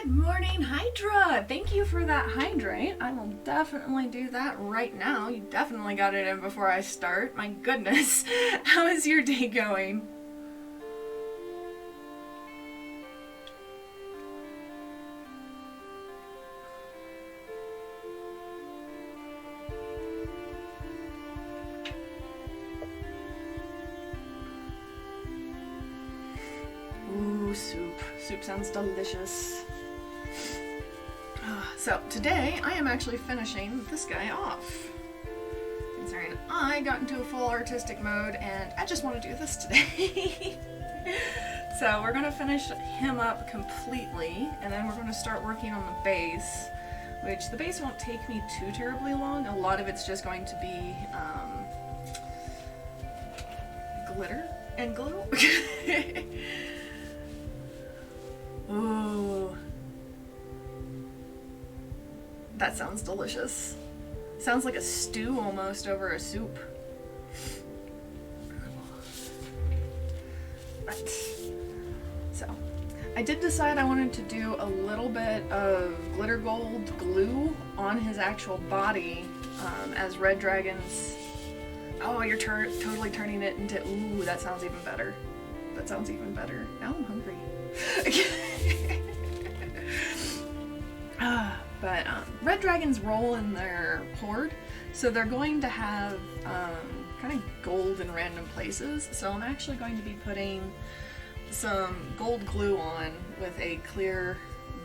Good morning, Hydra! Thank you for that hydrate. I will definitely do that right now. You definitely got it in before I start. My goodness. How is your day going? Ooh, soup. Soup sounds delicious. So today I am actually finishing this guy off. Considering I got into a full artistic mode and I just want to do this today. So we're going to finish him up completely and then we're going to start working on the base, which the base won't take me too terribly long. A lot of it's just going to be glitter and glue. Ooh. That sounds delicious. Sounds like a stew almost over a soup. Right. So, I did decide I wanted to do a little bit of glitter gold glue on his actual body as Red Dragon's... Oh, you're totally turning it into... Ooh, that sounds even better. That sounds even better. Now I'm hungry. But Red Dragons roll in their horde, so they're going to have kind of gold in random places. So I'm actually going to be putting some gold glue on with a clear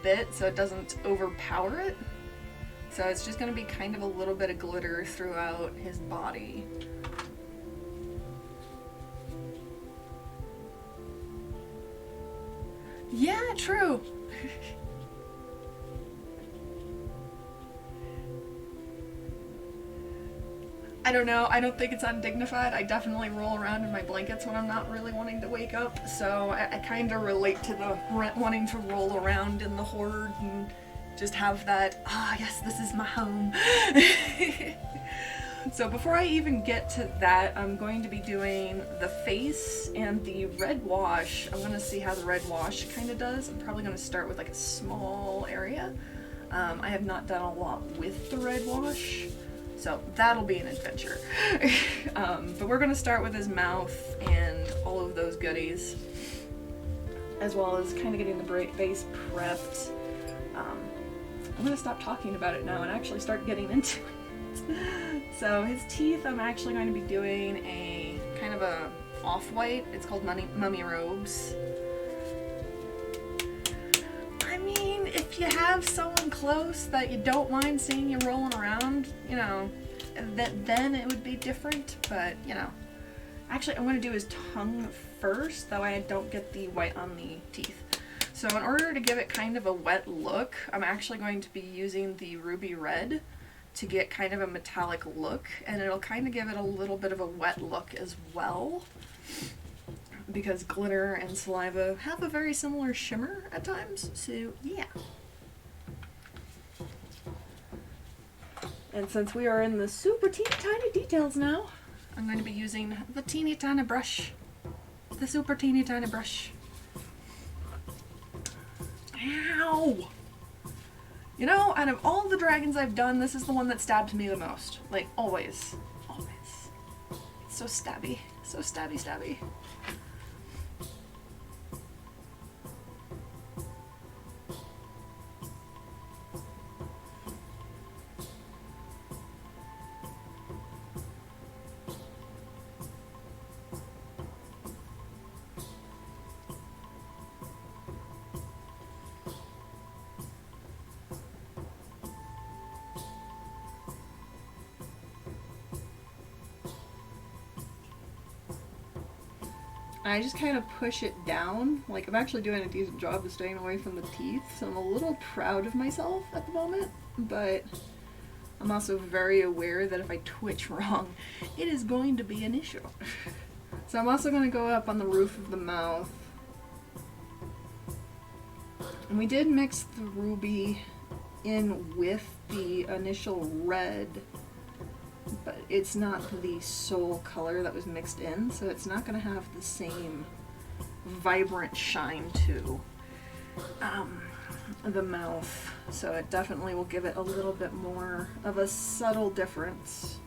bit so it doesn't overpower it. So it's just going to be kind of a little bit of glitter throughout his body. Yeah, true. I don't know, I don't think it's undignified. I definitely roll around in my blankets when I'm not really wanting to wake up, so I kind of relate to the wanting to roll around in the horde and just have that, yes, this is my home. So before I even get to that, I'm going to be doing the face and the red wash. I'm going to see how the red wash kind of does. I'm probably going to start with like a small area. I have not done a lot with the red wash, so that'll be an adventure. But we're going to start with his mouth and all of those goodies, as well as kind of getting the base prepped. I'm going to stop talking about it now and actually start getting into it. So his teeth, I'm actually going to be doing a kind of a off-white. It's called mummy robes. I mean, if you have someone close that you don't mind seeing you rolling around, you know, then it would be different, but, you know. Actually, I'm going to do his tongue first, that way I don't get the white on the teeth. So in order to give it kind of a wet look, I'm actually going to be using the ruby red to get kind of a metallic look, and it'll kind of give it a little bit of a wet look as well, because glitter and saliva have a very similar shimmer at times, so yeah. And since we are in the super teeny tiny details now, I'm going to be using the teeny tiny brush, the super teeny tiny brush. Ow! You know, out of all the dragons I've done, this is the one that stabs me the most. Like, always. Always. It's so stabby. So stabby stabby. I just kind of push it down. Like, I'm actually doing a decent job of staying away from the teeth, so I'm a little proud of myself at the moment, but I'm also very aware that if I twitch wrong, it is going to be an issue. So I'm also going to go up on the roof of the mouth. And we did mix the ruby in with the initial red, but it's not the sole color that was mixed in, so it's not going to have the same vibrant shine to. the mouth, so it definitely will give it a little bit more of a subtle difference.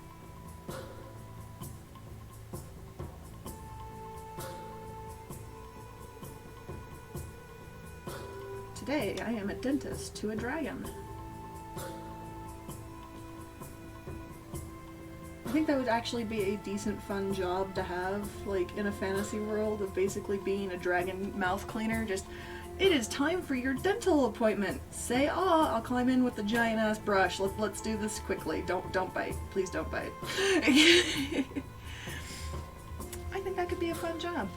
Today I am a dentist to a dragon. I think that would actually be a decent fun job to have, like in a fantasy world, of basically being a dragon mouth cleaner. Just, it is time for your dental appointment. Say I'll climb in with the giant ass brush. Let's do this quickly. Don't bite. Please don't bite. I think that could be a fun job.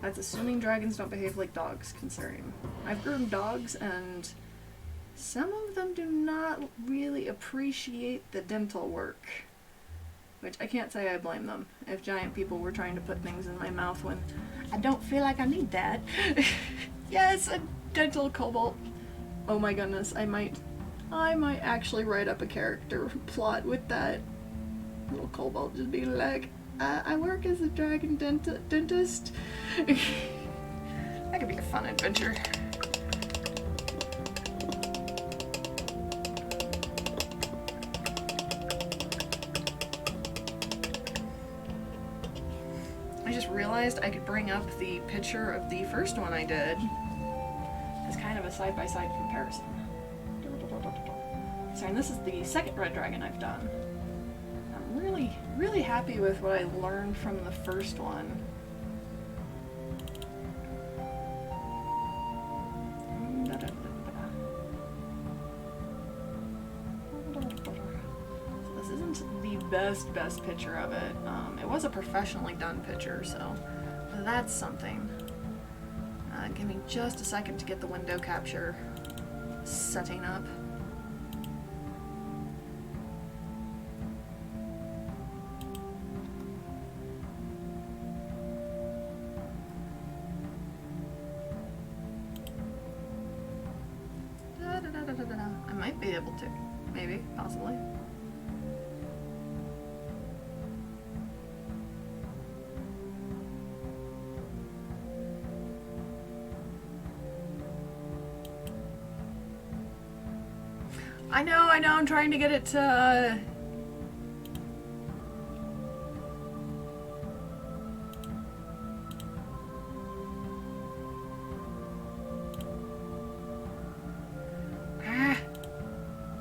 That's assuming dragons don't behave like dogs, considering I've groomed dogs and some of them do not really appreciate the dental work. Which I can't say I blame them if giant people were trying to put things in my mouth when I don't feel like I need that. Yes, a dental cobalt. Oh my goodness, I might actually write up a character plot with that little cobalt just being like, I work as a dragon dentist. That could be a fun adventure. I just realized I could bring up the picture of the first one I did as kind of a side-by-side comparison. So, and this is the second red dragon I've done. I'm really happy with what I learned from the first one. So this isn't the best picture of it. It was a professionally done picture, so that's something. Give me just a second to get the window capture setting up. I might be able to. Maybe. Possibly. I know, I'm trying to get it to...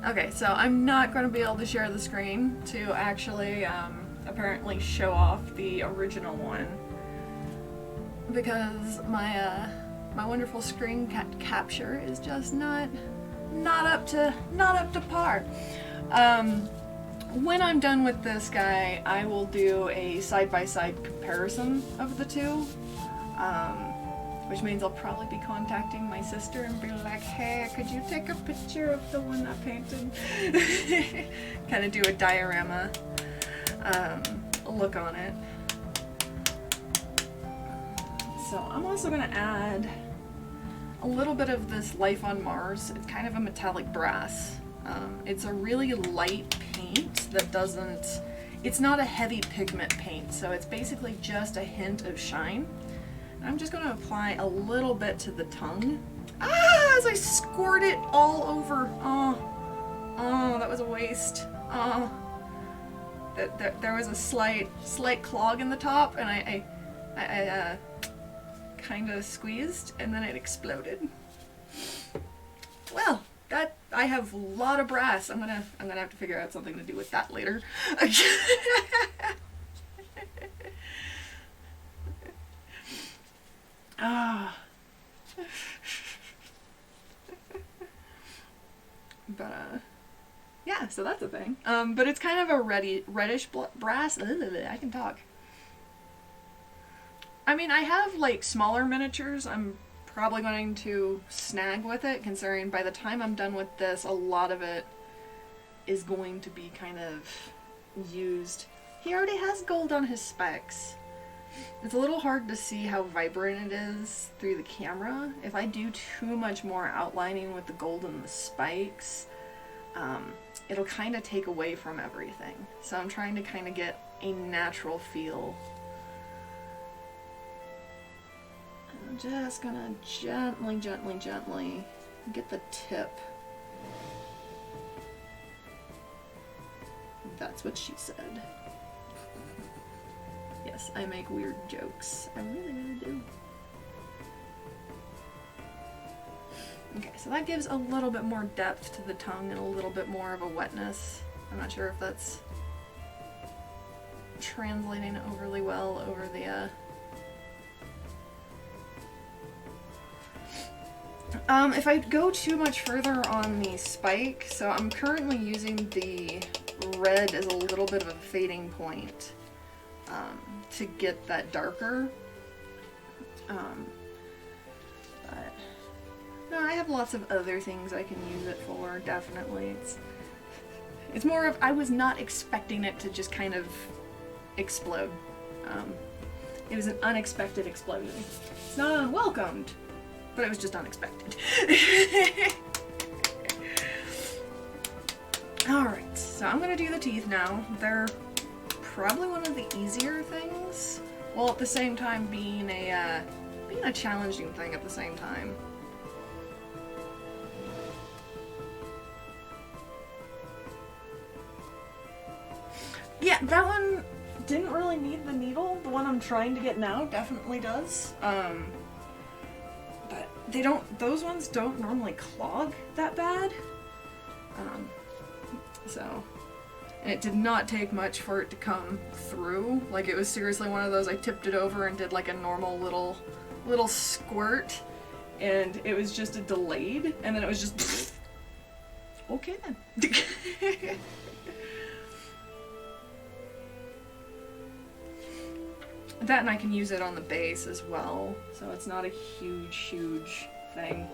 Okay, so I'm not going to be able to share the screen to actually apparently show off the original one because my my wonderful screen capture is just not up to par. When I'm done with this guy, I will do a side-by-side comparison of the two. Which means I'll probably be contacting my sister and be like, hey, could you take a picture of the one I painted? Kind of do a diorama look on it. So I'm also going to add a little bit of this Life on Mars. It's kind of a metallic brass. It's a really light paint that doesn't... It's not a heavy pigment paint, so it's basically just a hint of shine. I'm just going to apply a little bit to the tongue. As I squirt it all over. Oh, that was a waste. There was a slight clog in the top, and I kind of squeezed, and then it exploded. Well, that I have a lot of brass. I'm gonna have to figure out something to do with that later. But yeah, so that's a thing. But it's kind of a reddish brass. I can talk. I mean, I have like smaller miniatures. I'm probably going to snag with it, considering by the time I'm done with this, a lot of it is going to be kind of used. He already has gold on his specs. It's a little hard to see how vibrant it is through the camera. If I do too much more outlining with the gold and the spikes, it'll kind of take away from everything. So I'm trying to kind of get a natural feel. I'm just gonna gently, gently, gently get the tip. That's what she said. Yes, I make weird jokes. I really, really do. Okay, so that gives a little bit more depth to the tongue and a little bit more of a wetness. I'm not sure if that's translating overly well over the if I go too much further on the spike, so I'm currently using the red as a little bit of a fading point to get that darker. But no, I have lots of other things I can use it for, definitely. It's more of, I was not expecting it to just kind of explode. It was an unexpected explosion. It's not unwelcomed, but it was just unexpected. Alright, so I'm gonna do the teeth now. They're probably one of the easier things, while at the same time being a challenging thing at the same time. Yeah, that one didn't really need the needle. The one I'm trying to get now definitely does. But those ones don't normally clog that bad. And it did not take much for it to come through. Like, it was seriously one of those, I tipped it over and did like a normal little squirt, and it was just a delayed, and then it was just okay then. That, and I can use it on the base as well, so it's not a huge thing.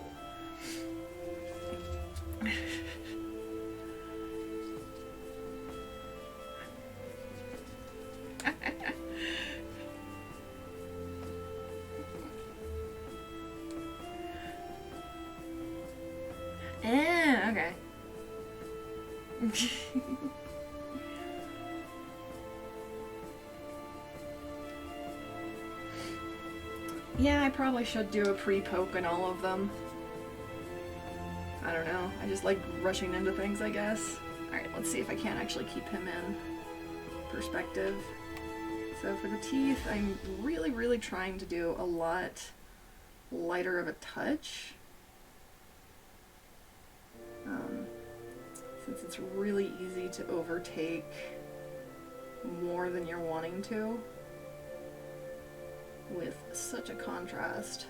Okay. Yeah, I probably should do a pre-poke in all of them. I don't know. I just like rushing into things, I guess. Alright, let's see if I can't actually keep him in perspective. So for the teeth, I'm really trying to do a lot lighter of a touch. Since it's really easy to overtake more than you're wanting to with such a contrast.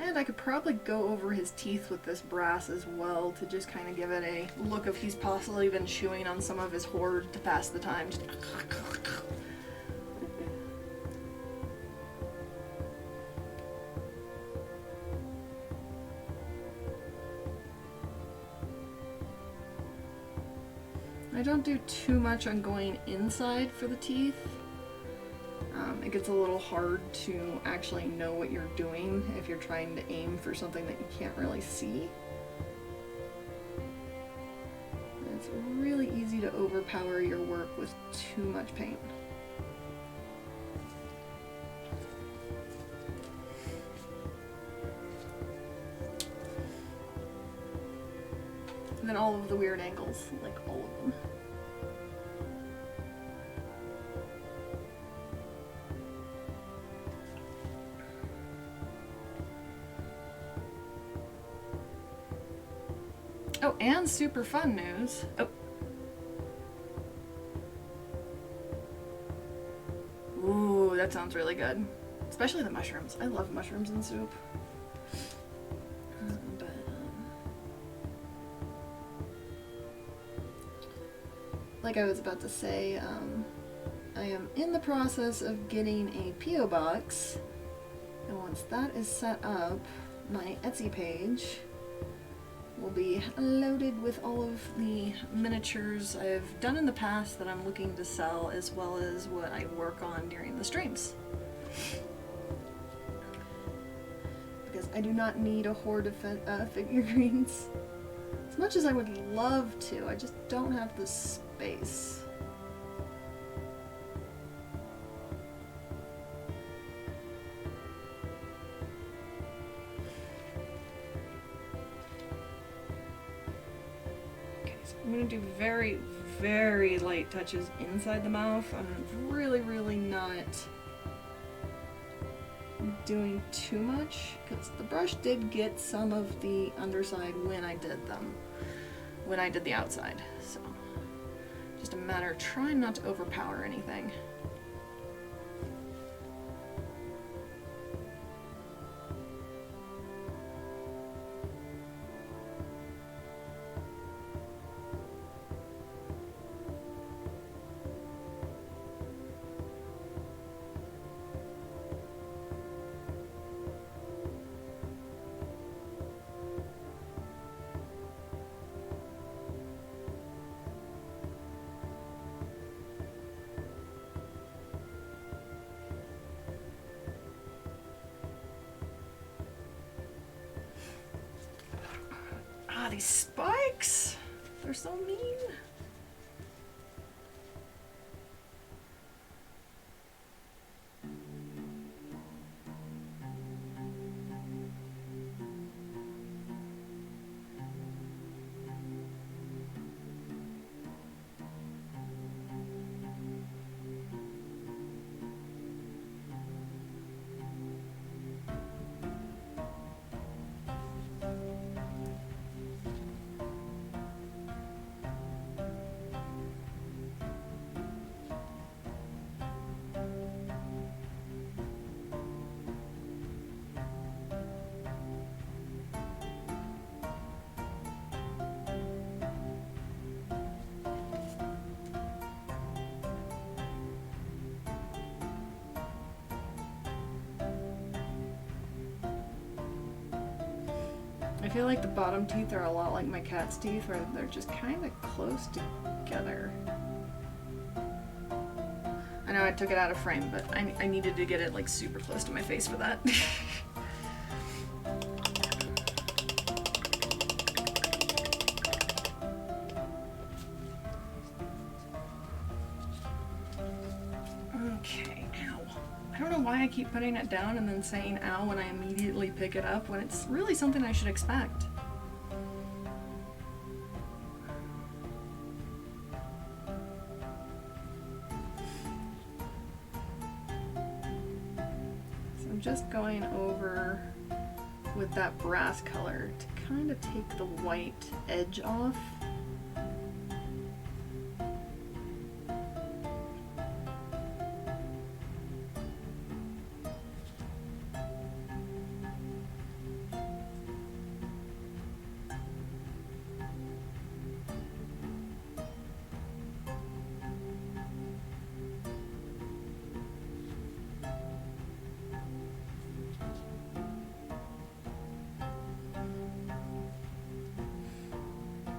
And I could probably go over his teeth with this brass as well to just kind of give it a look of he's possibly been chewing on some of his hoard to pass the time. Just I don't do too much on going inside for the teeth. It gets a little hard to actually know what you're doing if you're trying to aim for something that you can't really see. And it's really easy to overpower your work with too much paint. And then all of the weird angles, like all of them. Oh, and super fun news. Oh. Ooh, that sounds really good. Especially the mushrooms. I love mushrooms in soup. Like I was about to say, I am in the process of getting a P.O. box. And once that is set up, my Etsy page will be loaded with all of the miniatures I've done in the past that I'm looking to sell, as well as what I work on during the streams. Because I do not need a horde of figurines. As much as I would love to, I just don't have the space. Okay, so I'm gonna do very, very light touches inside the mouth. I'm really not doing too much, because the brush did get some of the underside when I did them, when I did the outside. So just a matter of trying not to overpower anything. Ah, these spikes! They're so mean. I feel like the bottom teeth are a lot like my cat's teeth, where they're just kind of close together. I know I took it out of frame, but I needed to get it like super close to my face for that. Okay, ow. I don't know why I keep putting it down and then saying ow when I immediately pick it up, when it's really something I should expect. So I'm just going over with that brass color to kind of take the white edge off.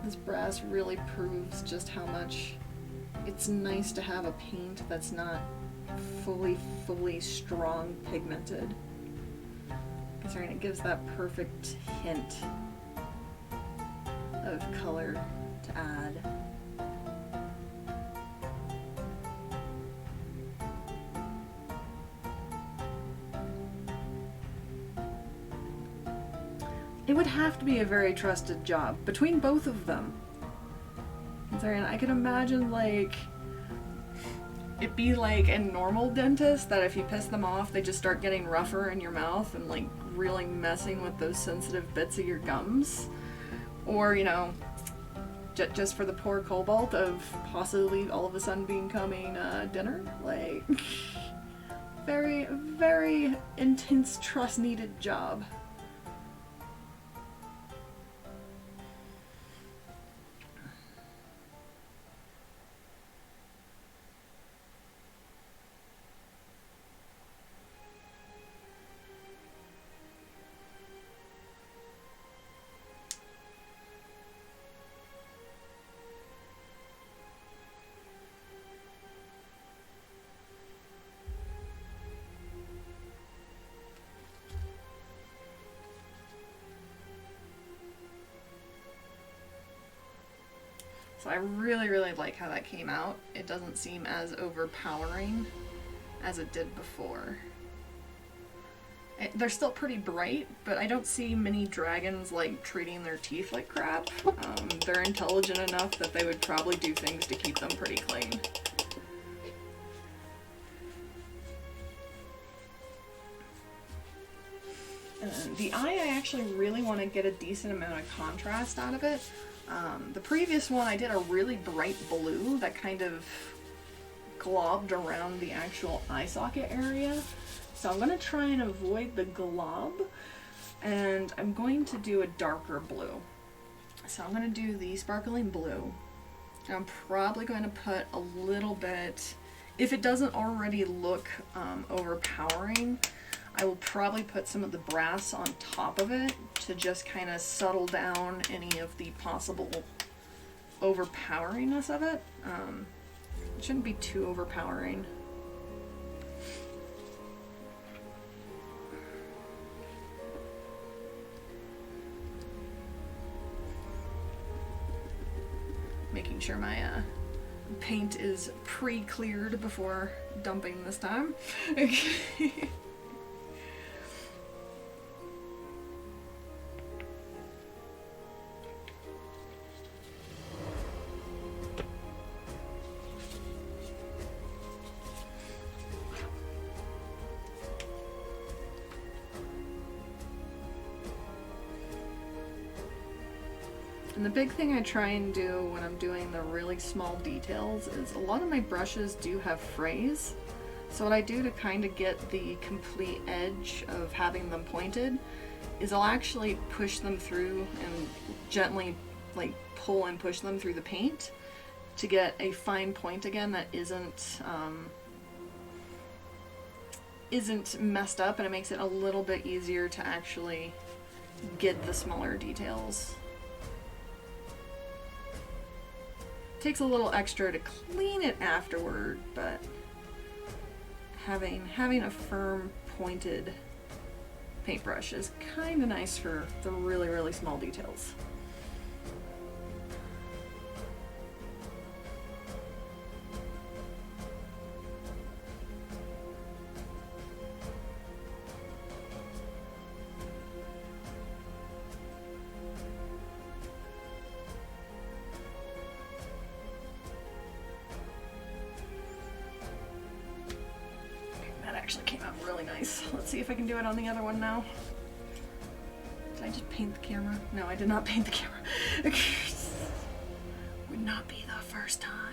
This brass really proves just how much it's nice to have a paint that's not fully strong pigmented. Considering it gives that perfect hint of color to add. It would have to be a very trusted job between both of them. Considering I can imagine like it'd be like a normal dentist that if you piss them off, they just start getting rougher in your mouth and like really messing with those sensitive bits of your gums. Or, you know, just for the poor cobalt of possibly all of a sudden becoming dinner. Like, very intense, trust needed job. So I really, really like how that came out. It doesn't seem as overpowering as it did before. They're still pretty bright, but I don't see many dragons like treating their teeth like crap. They're intelligent enough that they would probably do things to keep them pretty clean. The eye, I actually really want to get a decent amount of contrast out of it. The previous one, I did a really bright blue that kind of globbed around the actual eye socket area. So I'm going to try and avoid the glob, and I'm going to do a darker blue. So I'm going to do the sparkling blue. And I'm probably going to put a little bit, if it doesn't already look overpowering, I will probably put some of the brass on top of it to just kind of settle down any of the possible overpoweringness of it. It shouldn't be too overpowering. Making sure my paint is pre-cleared before dumping this time. And the big thing I try and do when I'm doing the really small details is a lot of my brushes do have frays. So what I do to kind of get the complete edge of having them pointed is I'll actually push them through and gently like pull and push them through the paint to get a fine point again that isn't messed up, and it makes it a little bit easier to actually get the smaller details. Takes a little extra to clean it afterward, but having a firm pointed paintbrush is kind of nice for the really, really small details. Actually came out really nice. Let's see if I can do it on the other one now. Did I just paint the camera? No, I did not paint the camera. Would not be the first time.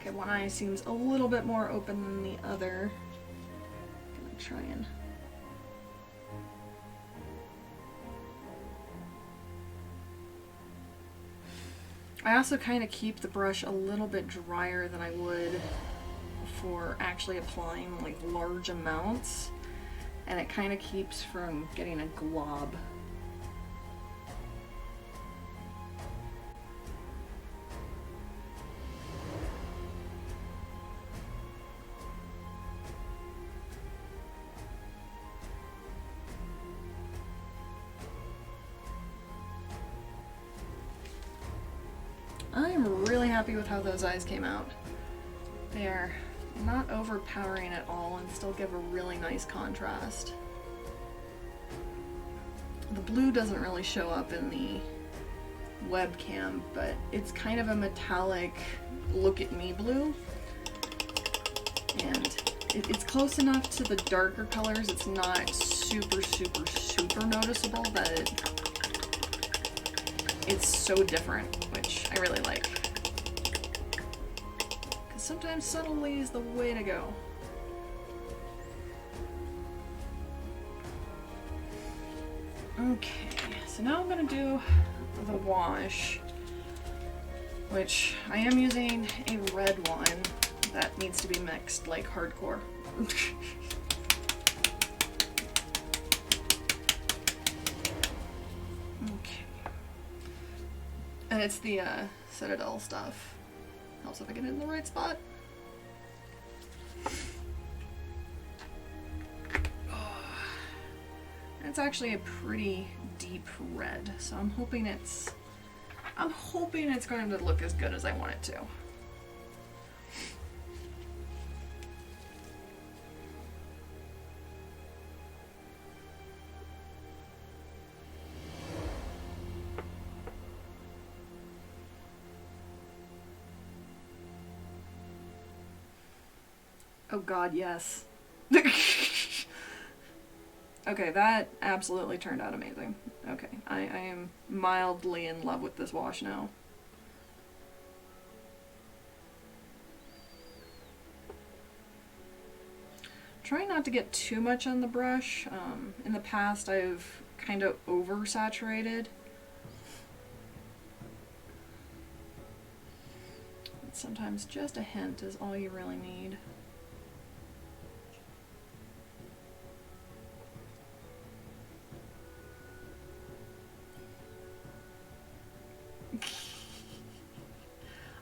Okay, one eye seems a little bit more open than the other. I'm gonna try and... I also kind of keep the brush a little bit drier than I would for actually applying like large amounts, and it kind of keeps from getting a glob. I'm really happy with how those eyes came out. They are not overpowering at all and still give a really nice contrast. The blue doesn't really show up in the webcam, but it's kind of a metallic look at me blue. And it's close enough to the darker colors. It's not super, super, super noticeable that it's so different, which I really like. Because sometimes subtlety is the way to go. Okay, so so now I'm gonna do the wash, which I am using a red one that needs to be mixed like hardcore. Okay. And it's the Citadel stuff. Helps if I get it in the right spot. It's actually a pretty deep red, so I'm hoping it's going to look as good as I want it to. Oh God, yes. Okay, that absolutely turned out amazing. Okay, I am mildly in love with this wash now. Try not to get too much on the brush. In the past, I've kind of oversaturated. Sometimes just a hint is all you really need.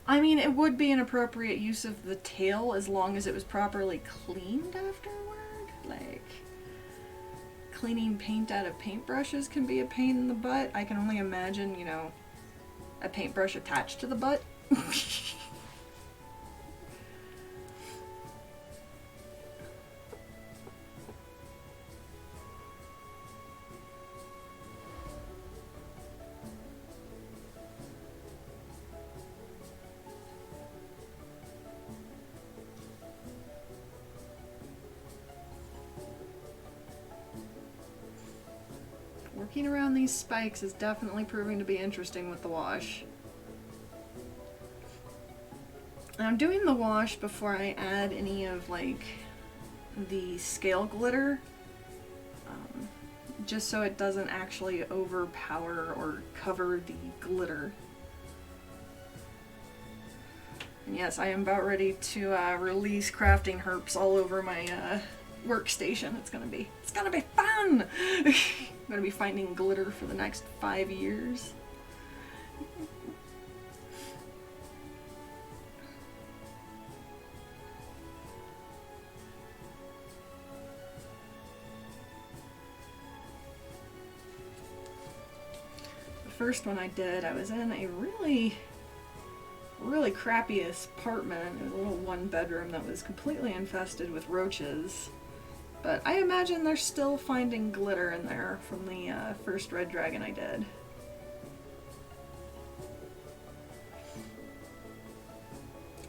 I mean, it would be an appropriate use of the tail as long as it was properly cleaned afterward. Like, cleaning paint out of paintbrushes can be a pain in the butt. I can only imagine, you know, a paintbrush attached to the butt. Working around these spikes is definitely proving to be interesting with the wash. And I'm doing the wash before I add any of like the scale glitter, just so it doesn't actually overpower or cover the glitter. And yes, I am about ready to release crafting herps all over my workstation. It's gonna be fun! I'm gonna be finding glitter for the next 5 years. The first one I did, I was in a really crappy apartment. It was a little one bedroom that was completely infested with roaches. But I imagine they're still finding glitter in there from the first Red Dragon I did.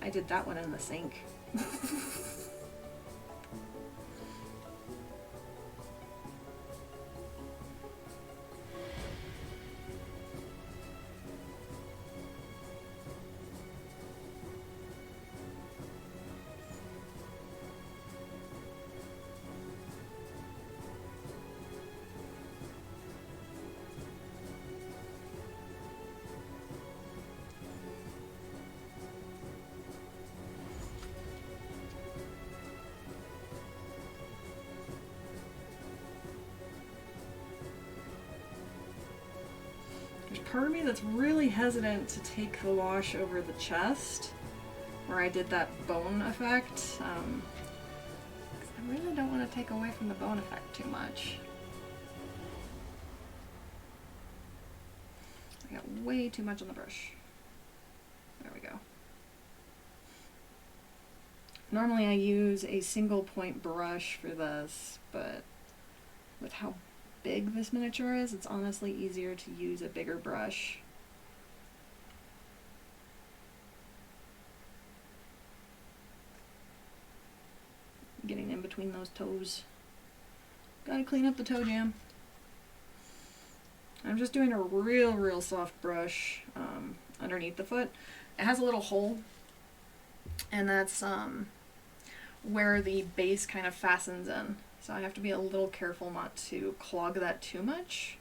I did that one in the sink. There's part of me that's really hesitant to take the wash over the chest, where I did that bone effect. 'Cause I really don't want to take away from the bone effect too much. I got way too much on the brush. There we go. Normally I use a single point brush for this, but with how big this miniature is, it's honestly easier to use a bigger brush. Getting in between those toes. Gotta clean up the toe jam. I'm just doing a real soft brush underneath the foot. It has a little hole, and that's where the base kind of fastens in. So I have to be a little careful not to clog that too much.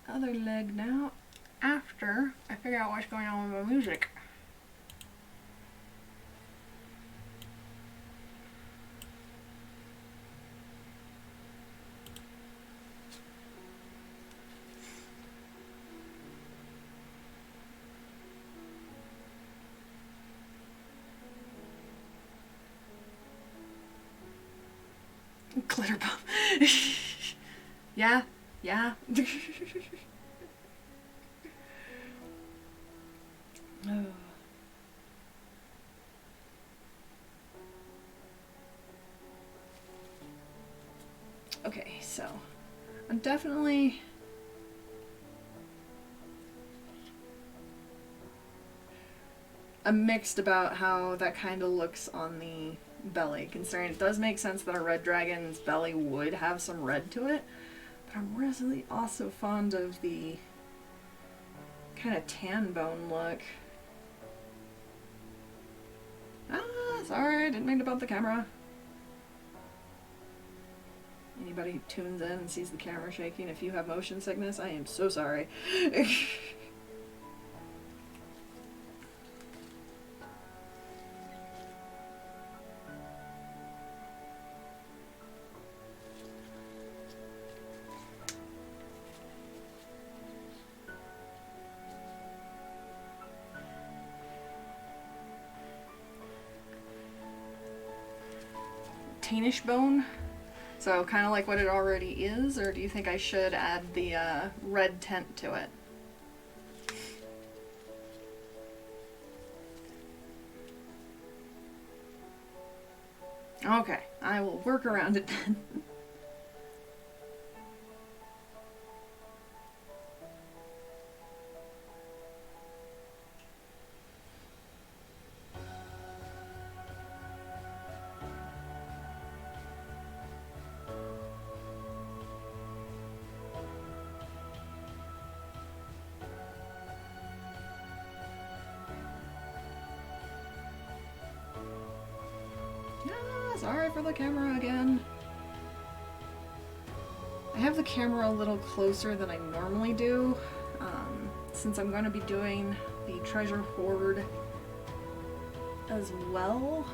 other leg now after I figure out what's going on with my music. Glitter bomb. Yeah, yeah. Oh. Okay, so I'm definitely mixed about how that kind of looks on the belly, considering it does make sense that a red dragon's belly would have some red to it, but I'm really also fond of the kind of tan bone look. Ah, sorry, didn't mean to bump the camera. Anybody who tunes in and sees the camera shaking, if you have motion sickness, I am so sorry. Tanish bone. So kind of like what it already is, or do you think I should add the red tint to it? Okay, I will work around it then. Sorry for the camera again. I have the camera a little closer than I normally do, since I'm going to be doing the treasure hoard as well.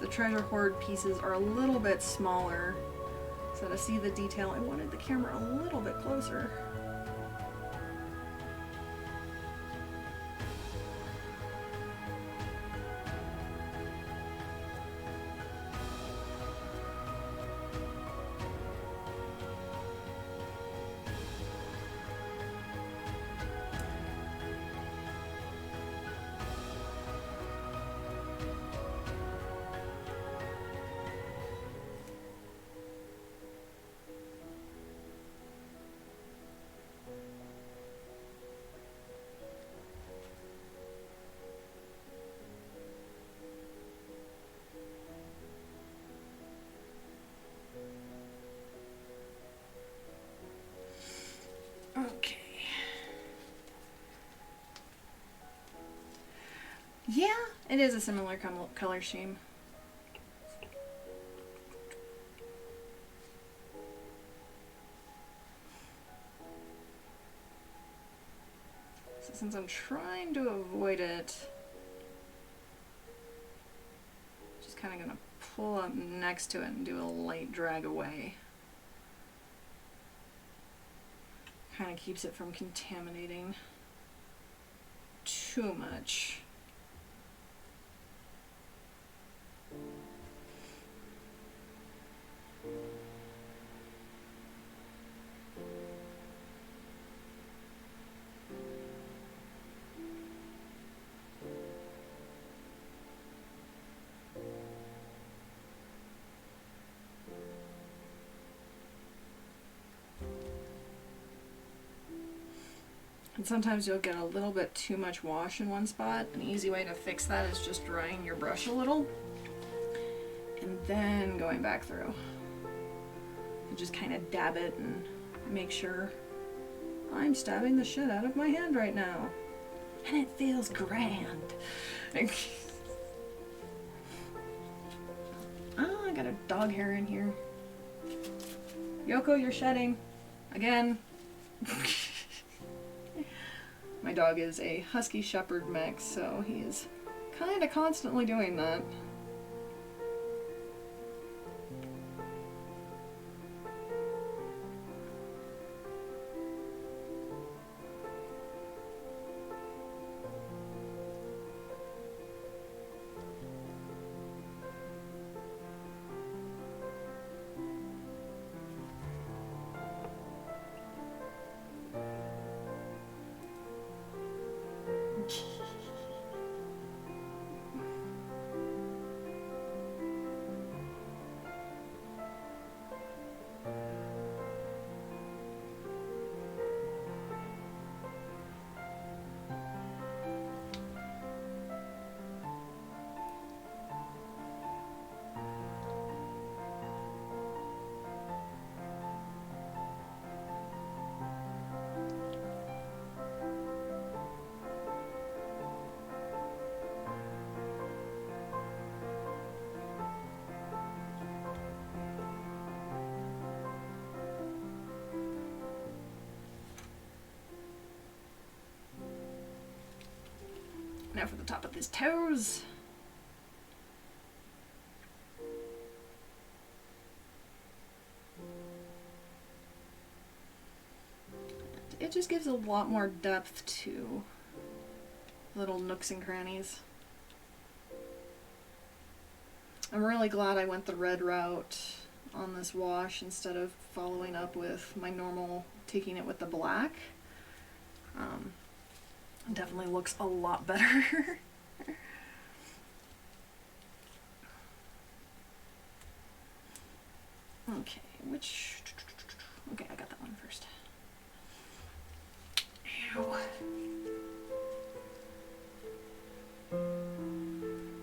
The treasure hoard pieces are a little bit smaller, so to see the detail, I wanted the camera a little bit closer. Okay. Yeah, it is a similar color scheme. So since I'm trying to avoid it, just kind of gonna pull up next to it and do a light drag away. Kind of keeps it from contaminating too much. And sometimes you'll get a little bit too much wash in one spot. An easy way to fix that is just drying your brush a little and then going back through. And just kind of dab it and make sure I'm stabbing the shit out of my hand right now. And it feels grand. Oh, I got a dog hair in here. Yoko, you're shedding. Again. My dog is a Husky Shepherd mix, so he is kind of constantly doing that. Now for the top of his toes. It just gives a lot more depth to little nooks and crannies. I'm really glad I went the red route on this wash instead of following up with my normal taking it with the black. It definitely looks a lot better. Okay, okay, I got that one first. Ow.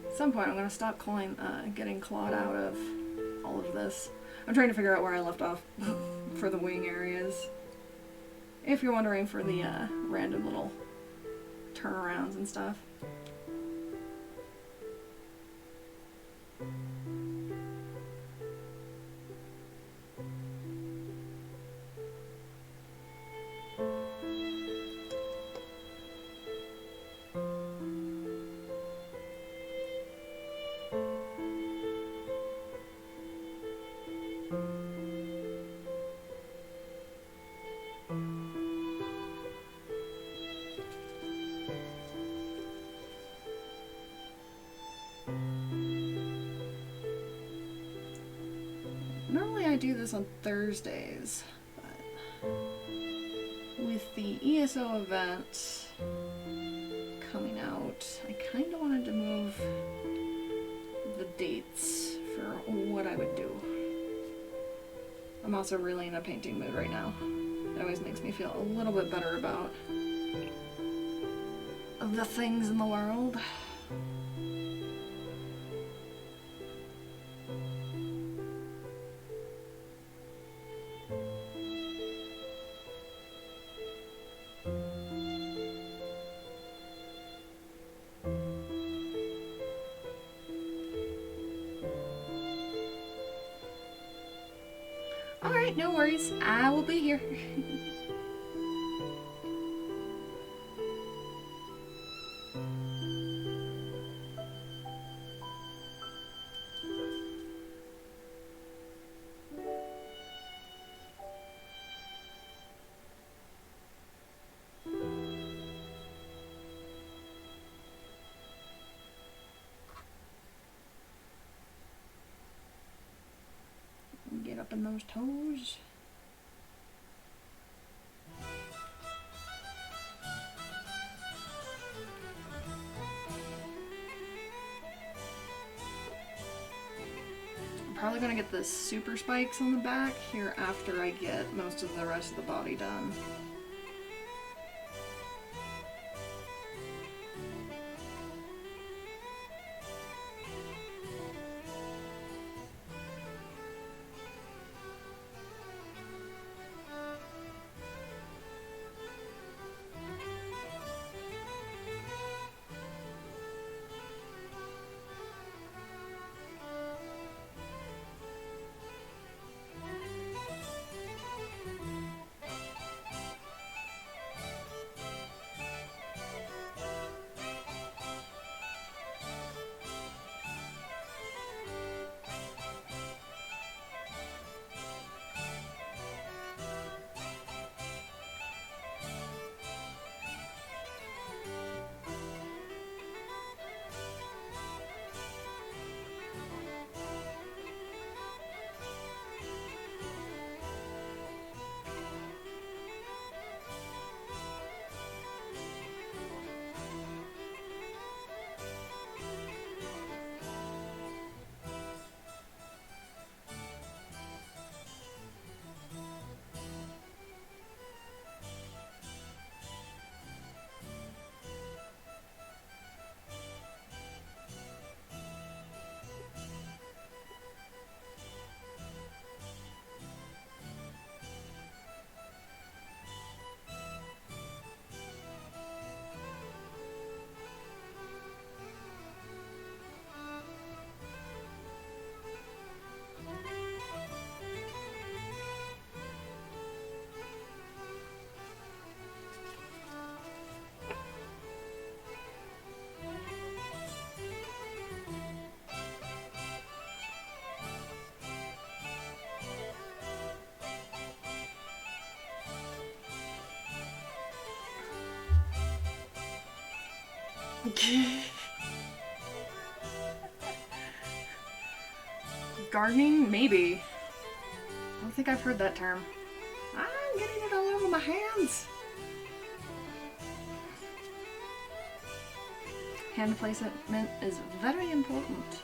At some point I'm going to stop getting clawed out of all of this. I'm trying to figure out where I left off for the wing areas. If you're wondering for the random little turnarounds and stuff. Normally I do this on Thursdays, but with the ESO event coming out, I kind of wanted to move the dates for what I would do. I'm also really in a painting mood right now. It always makes me feel a little bit better about the things in the world. Alright, no worries. I will be here. Get up in those toes. I'm probably gonna get the super spikes on the back here after I get most of the rest of the body done. Gardening? Maybe. I don't think I've heard that term. I'm getting it all over my hands. Hand placement is very important.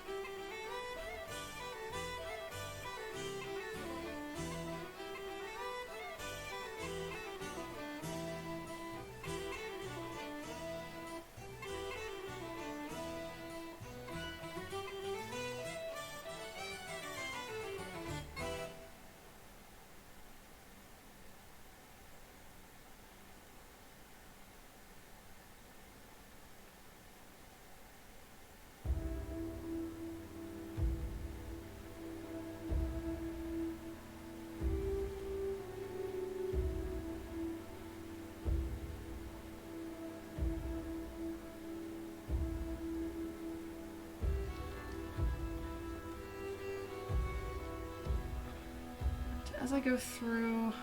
As I go through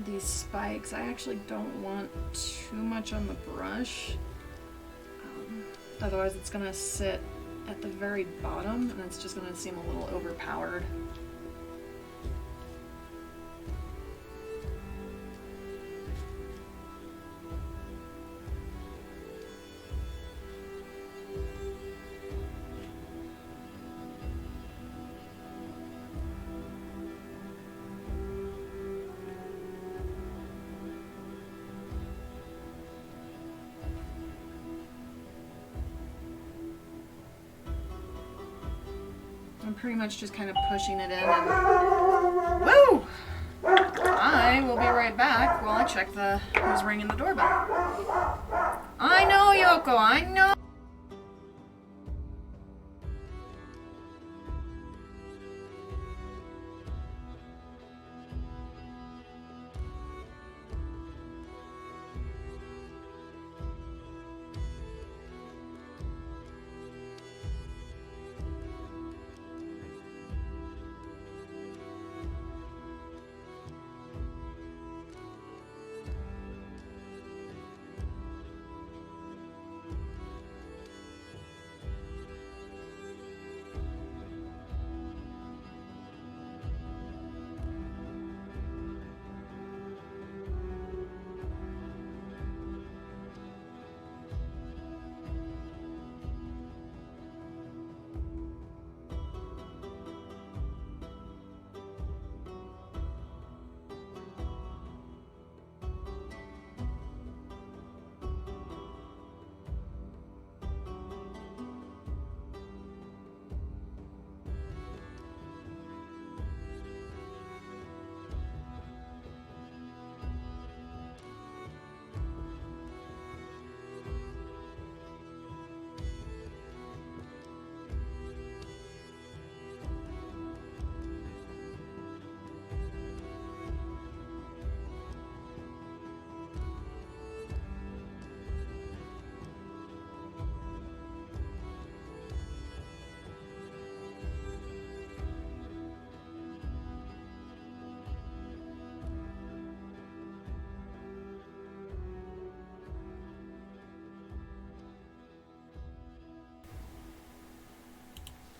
these spikes, I actually don't want too much on the brush. Otherwise it's going to sit at the very bottom and it's just going to seem a little overpowered. I'm pretty much just kind of pushing it in and... Woo! I will be right back while I check who's ringing the doorbell. I know, Yoko, I know!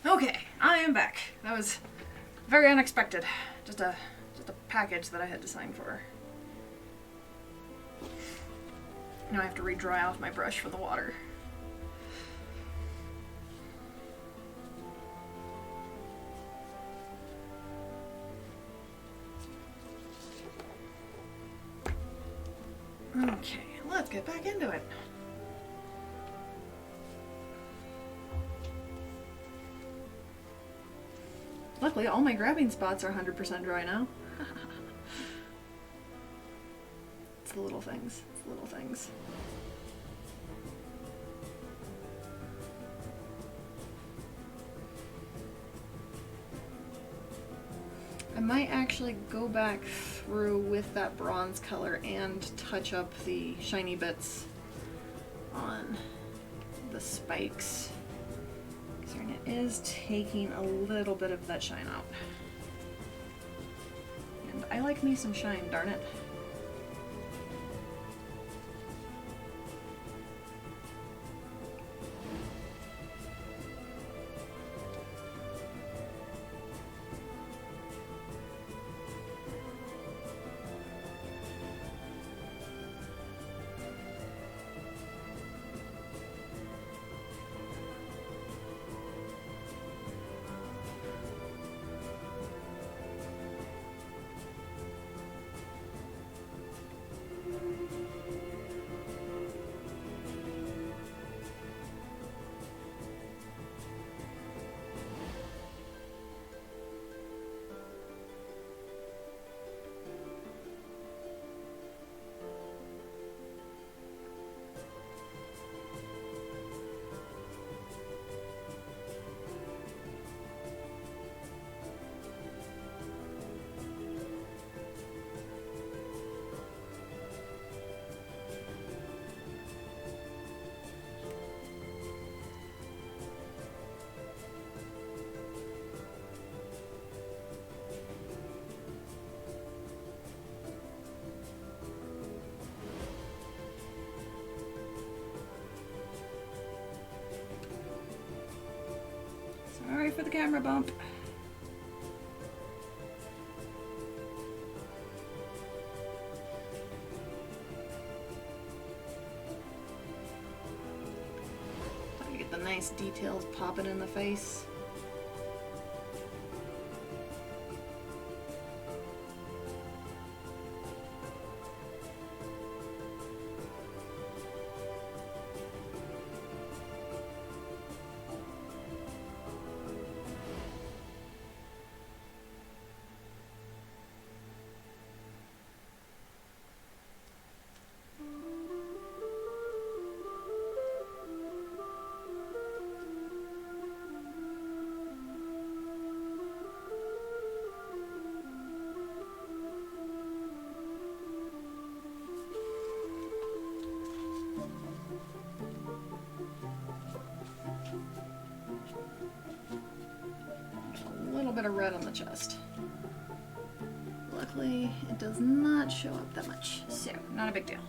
Okay, I am back. That was very unexpected. Just a package that I had to sign for. Now I have to re-dry off my brush for the water. Okay, let's get back into it. Luckily, all my grabbing spots are 100% dry now. It's the little things. It's the little things. I might actually go back through with that bronze color and touch up the shiny bits on the spikes. It is taking a little bit of that shine out. And I like me some shine, darn it. for the camera bump. Trying to get the nice details popping in the face. Bit of red on the chest. Luckily, it does not show up that much, so not a big deal.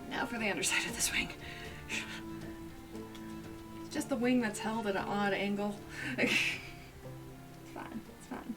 Now for the underside of this wing. It's just the wing that's held at an odd angle. It's fine, it's fine.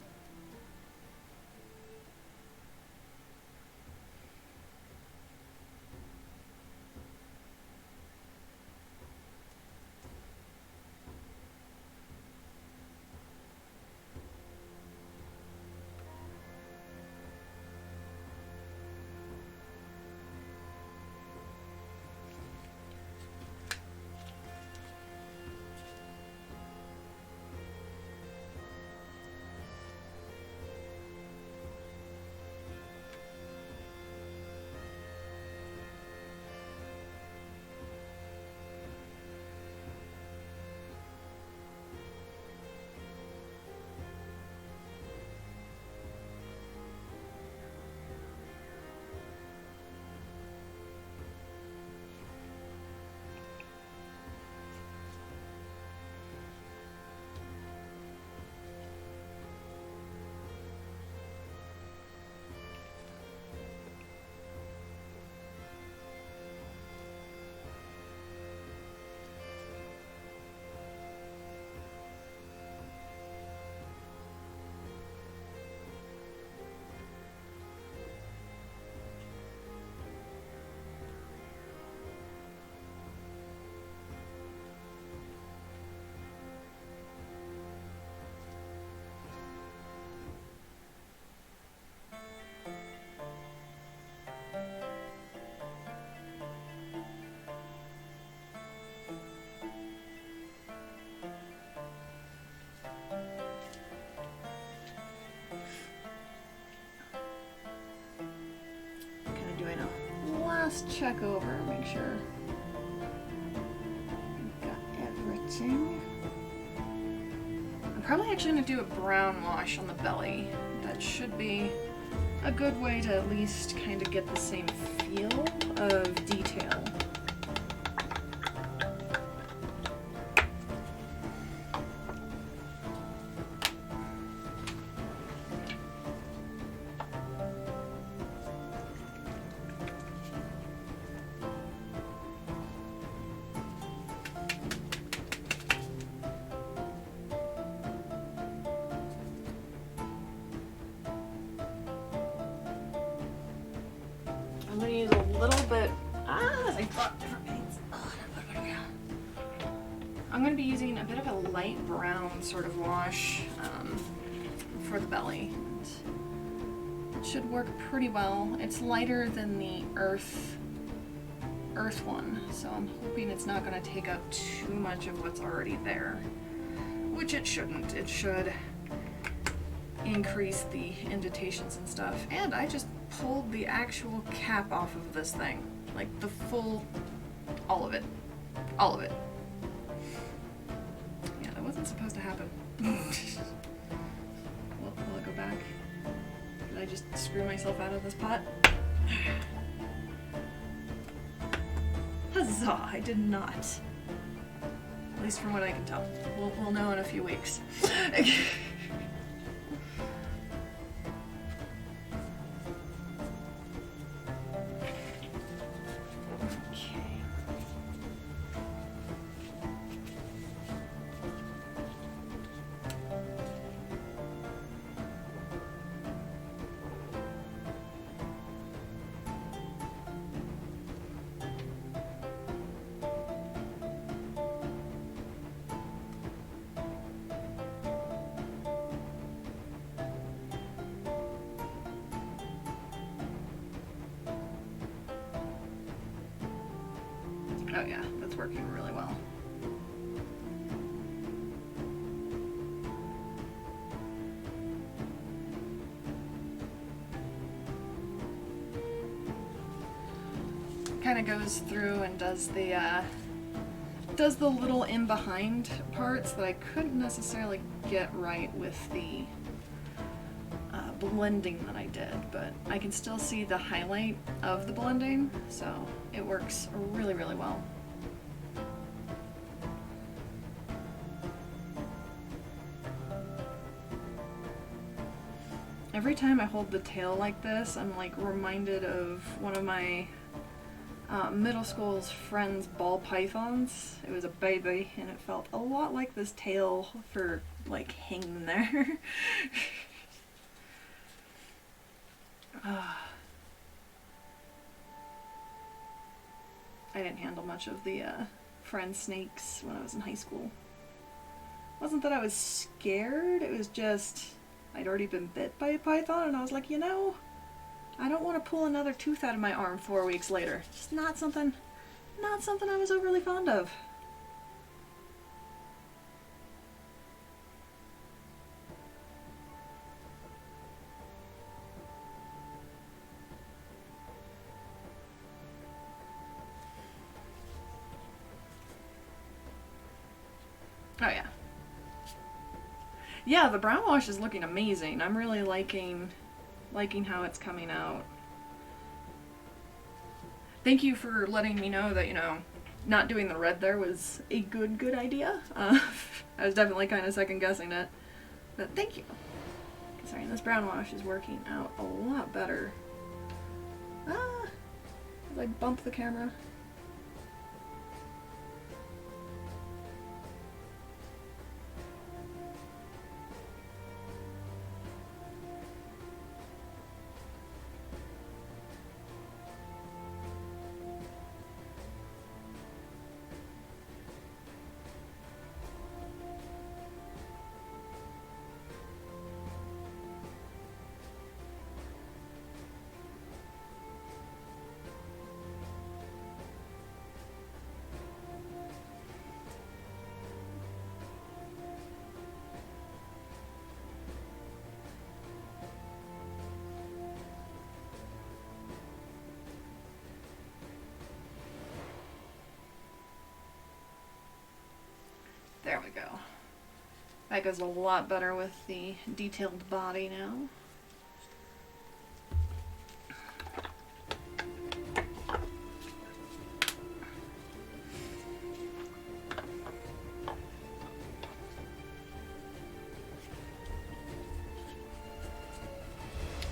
last check over, make sure we've got everything. I'm probably actually going to do a brown wash on the belly. That should be a good way to at least kind of get the same feel of detail. I'm going to use a little bit, I brought different paints. I'm going to be using a bit of a light brown sort of wash for the belly. It should work pretty well. It's lighter than the earth one, so I'm hoping it's not going to take up too much of what's already there, which it shouldn't. It should increase the indentations and stuff. And I just pulled the actual cap off of this thing, like the full, all of it. Yeah, that wasn't supposed to happen. Will it go back? Did I just screw myself out of this pot? Huzzah, I did not. At least from what I can tell. We'll know in a few weeks. Oh yeah, that's working really well. Kind of goes through and does the little in behind parts that I couldn't necessarily get right with the blending that I did, but I can still see the highlight of the blending, so it works really, really well. Every time I hold the tail like this, I'm like reminded of one of my middle school's friends' ball pythons. It was a baby, and it felt a lot like this tail for like hanging there. I didn't handle much of the friend snakes when I was in high school. It wasn't that I was scared, it was just I'd already been bit by a python, and I was like, you know, I don't want to pull another tooth out of my arm 4 weeks later. It's not something I was overly fond of. Oh yeah. Yeah, the brown wash is looking amazing. I'm really liking how it's coming out. Thank you for letting me know that, you know, not doing the red there was a good idea. I was definitely kind of second guessing it. But thank you. Sorry, this brown wash is working out a lot better. Did I bump the camera? That goes a lot better with the detailed body now.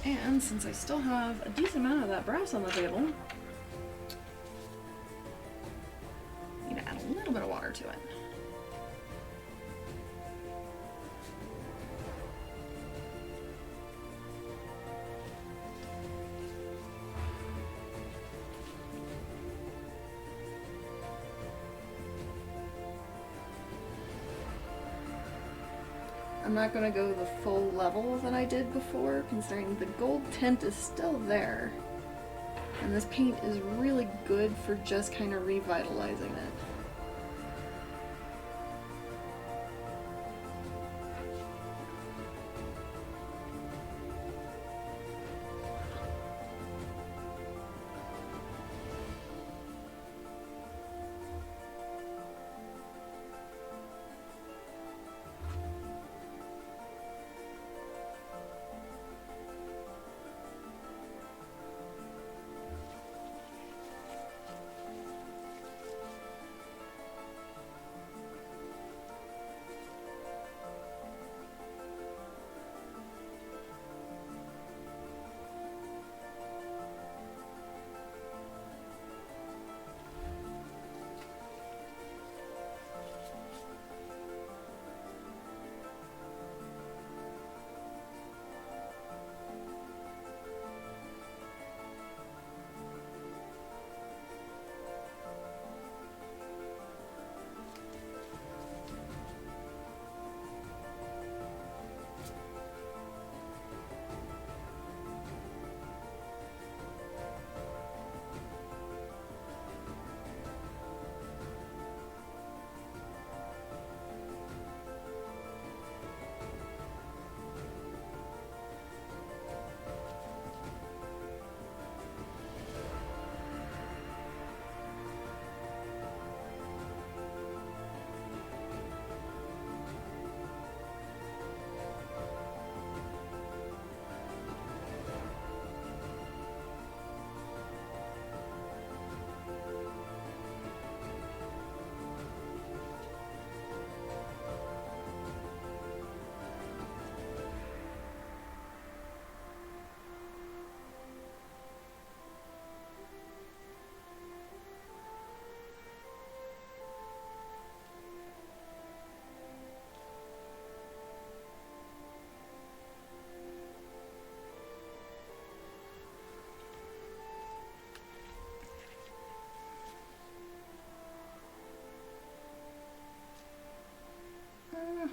And since I still have a decent amount of that brass on the table, I need to add a little bit of water to it. I'm not going to go the full level that I did before, considering the gold tint is still there. And this paint is really good for just kind of revitalizing it.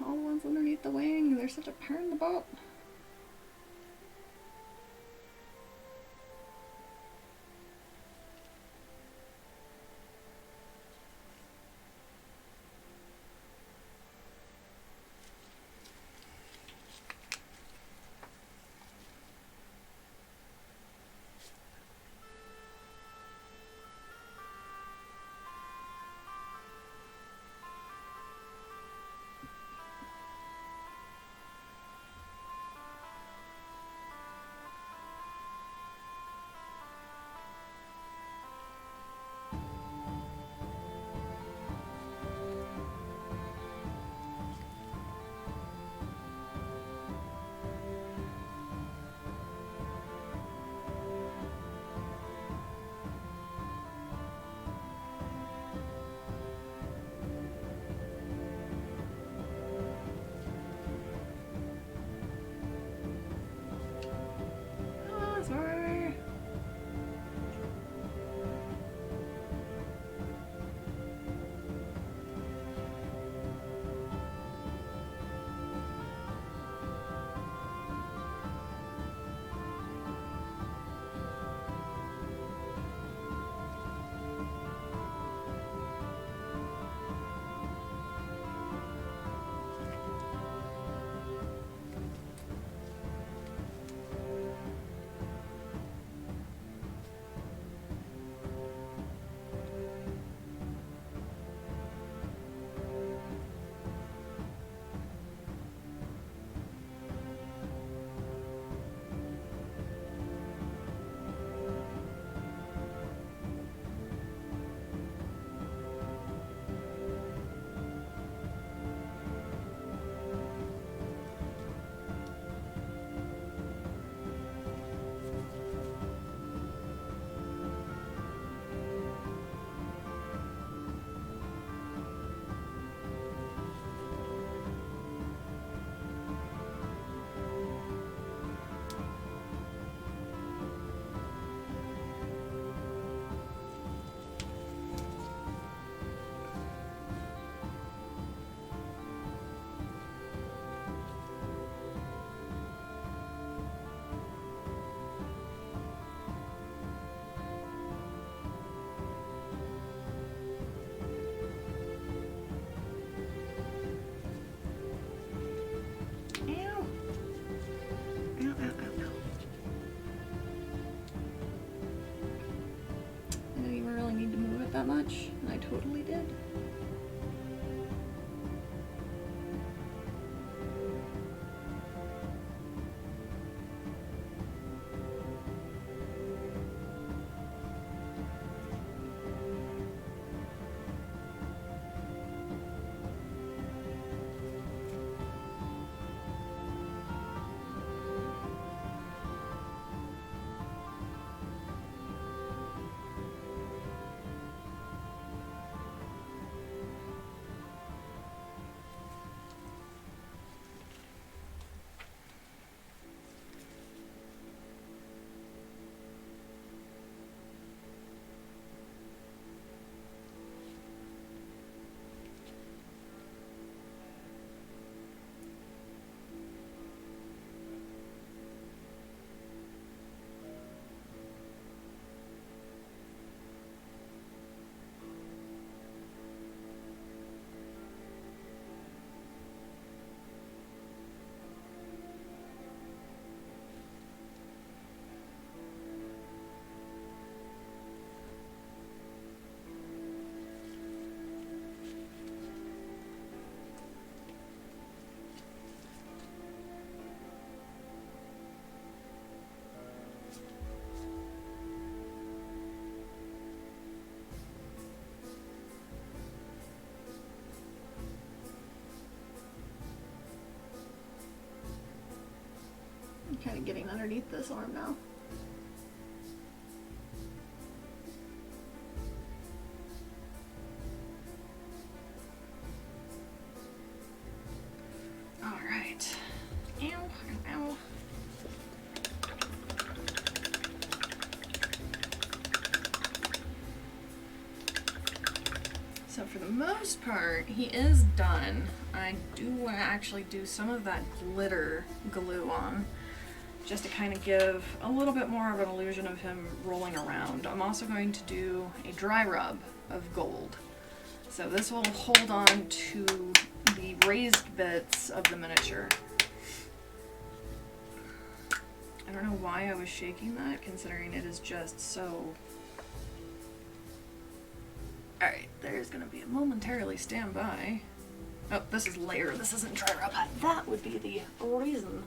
All the ones underneath the wing, they're such a pain in the butt. it that much, and I totally did. I'm kind of getting underneath this arm now. All right. Ow, ow. So for the most part, he is done. I do want to actually do some of that glitter glue on, just to kind of give a little bit more of an illusion of him rolling around. I'm also going to do a dry rub of gold. So this will hold on to the raised bits of the miniature. I don't know why I was shaking that, considering it is just so... Alright, there's gonna be a momentarily stand by. Oh, this is layer, this isn't dry rub. That would be the reason.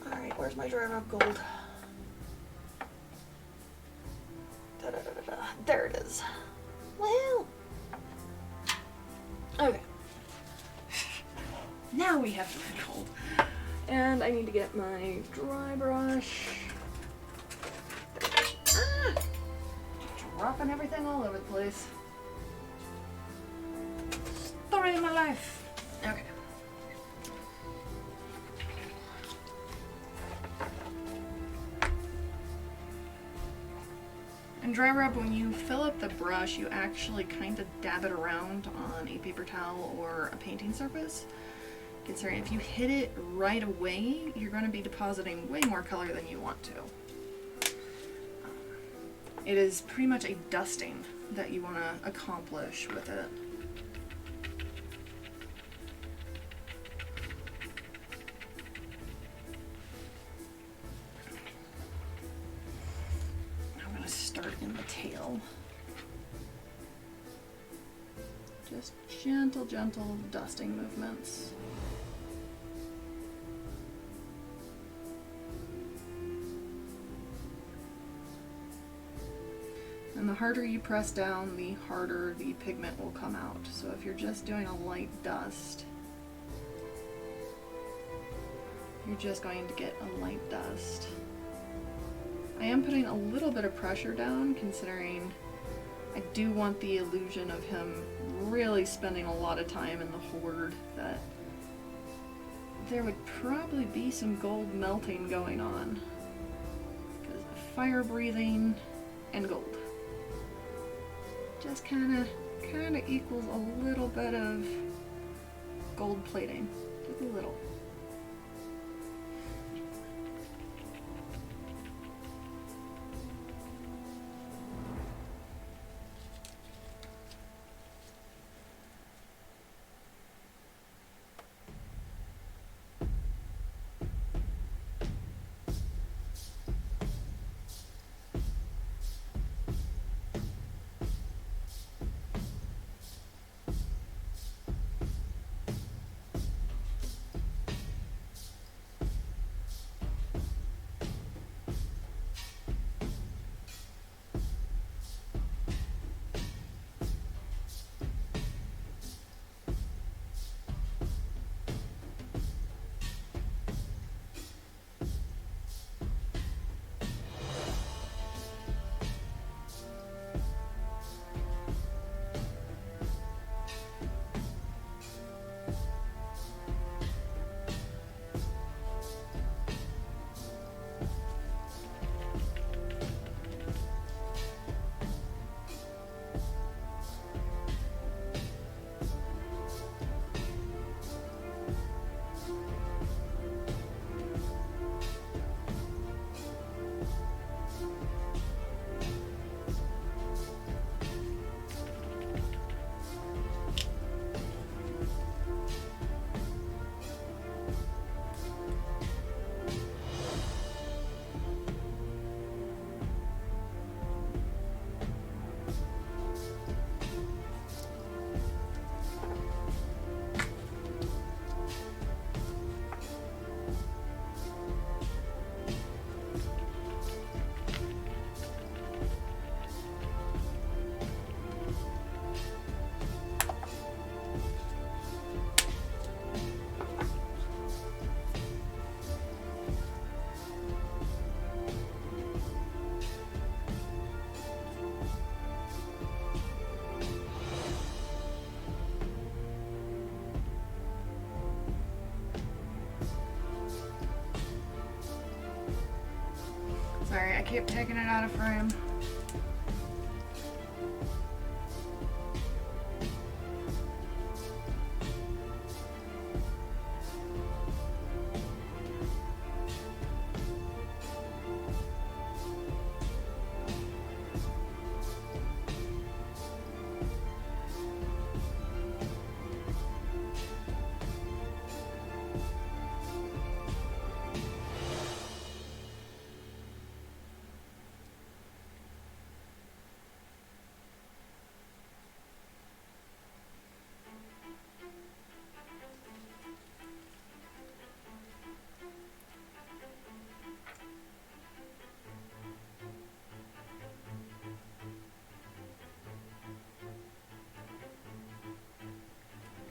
Alright, where's my dry rub gold? Da-da-da-da-da. There it is. Well. Okay. Now we have the red gold. And I need to get my dry brush. Ah! Dropping everything all over the place. Story of my life. Okay. And dry rub, when you fill up the brush, you actually kind of dab it around on a paper towel or a painting surface. Considering if you hit it right away, you're going to be depositing way more color than you want to. It is pretty much a dusting that you want to accomplish with it. I'm going to start in the tail. Just gentle, gentle dusting movements. And the harder you press down, the harder the pigment will come out. So if you're just doing a light dust, you're just going to get a light dust. I am putting a little bit of pressure down, considering I do want the illusion of him really spending a lot of time in the horde, that there would probably be some gold melting going on. Because fire breathing and gold just kind of equals a little bit of gold plating, just a little. keep taking it out of frame.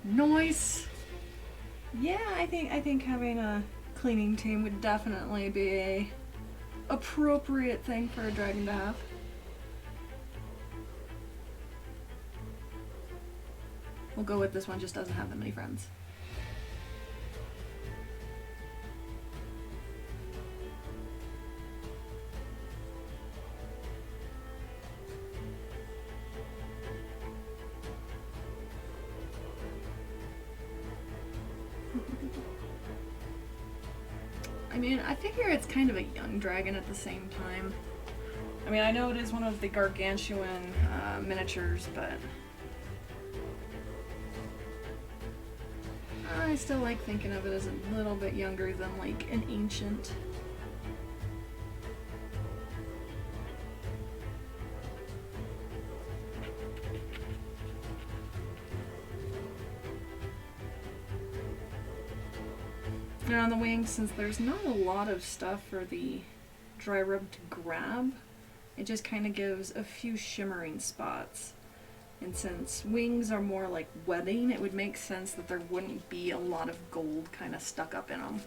Nice. Yeah, I think having a cleaning team would definitely be a appropriate thing for a dragon to have. We'll go with this one just doesn't have that many friends. I mean, I figure it's kind of a young dragon at the same time. I mean, I know it is one of the Gargantuan miniatures, but I still like thinking of it as a little bit younger than like an ancient. Now on the wings, since there's not a lot of stuff for the dry rub to grab, it just kind of gives a few shimmering spots. And since wings are more like webbing, it would make sense that there wouldn't be a lot of gold kind of stuck up in them.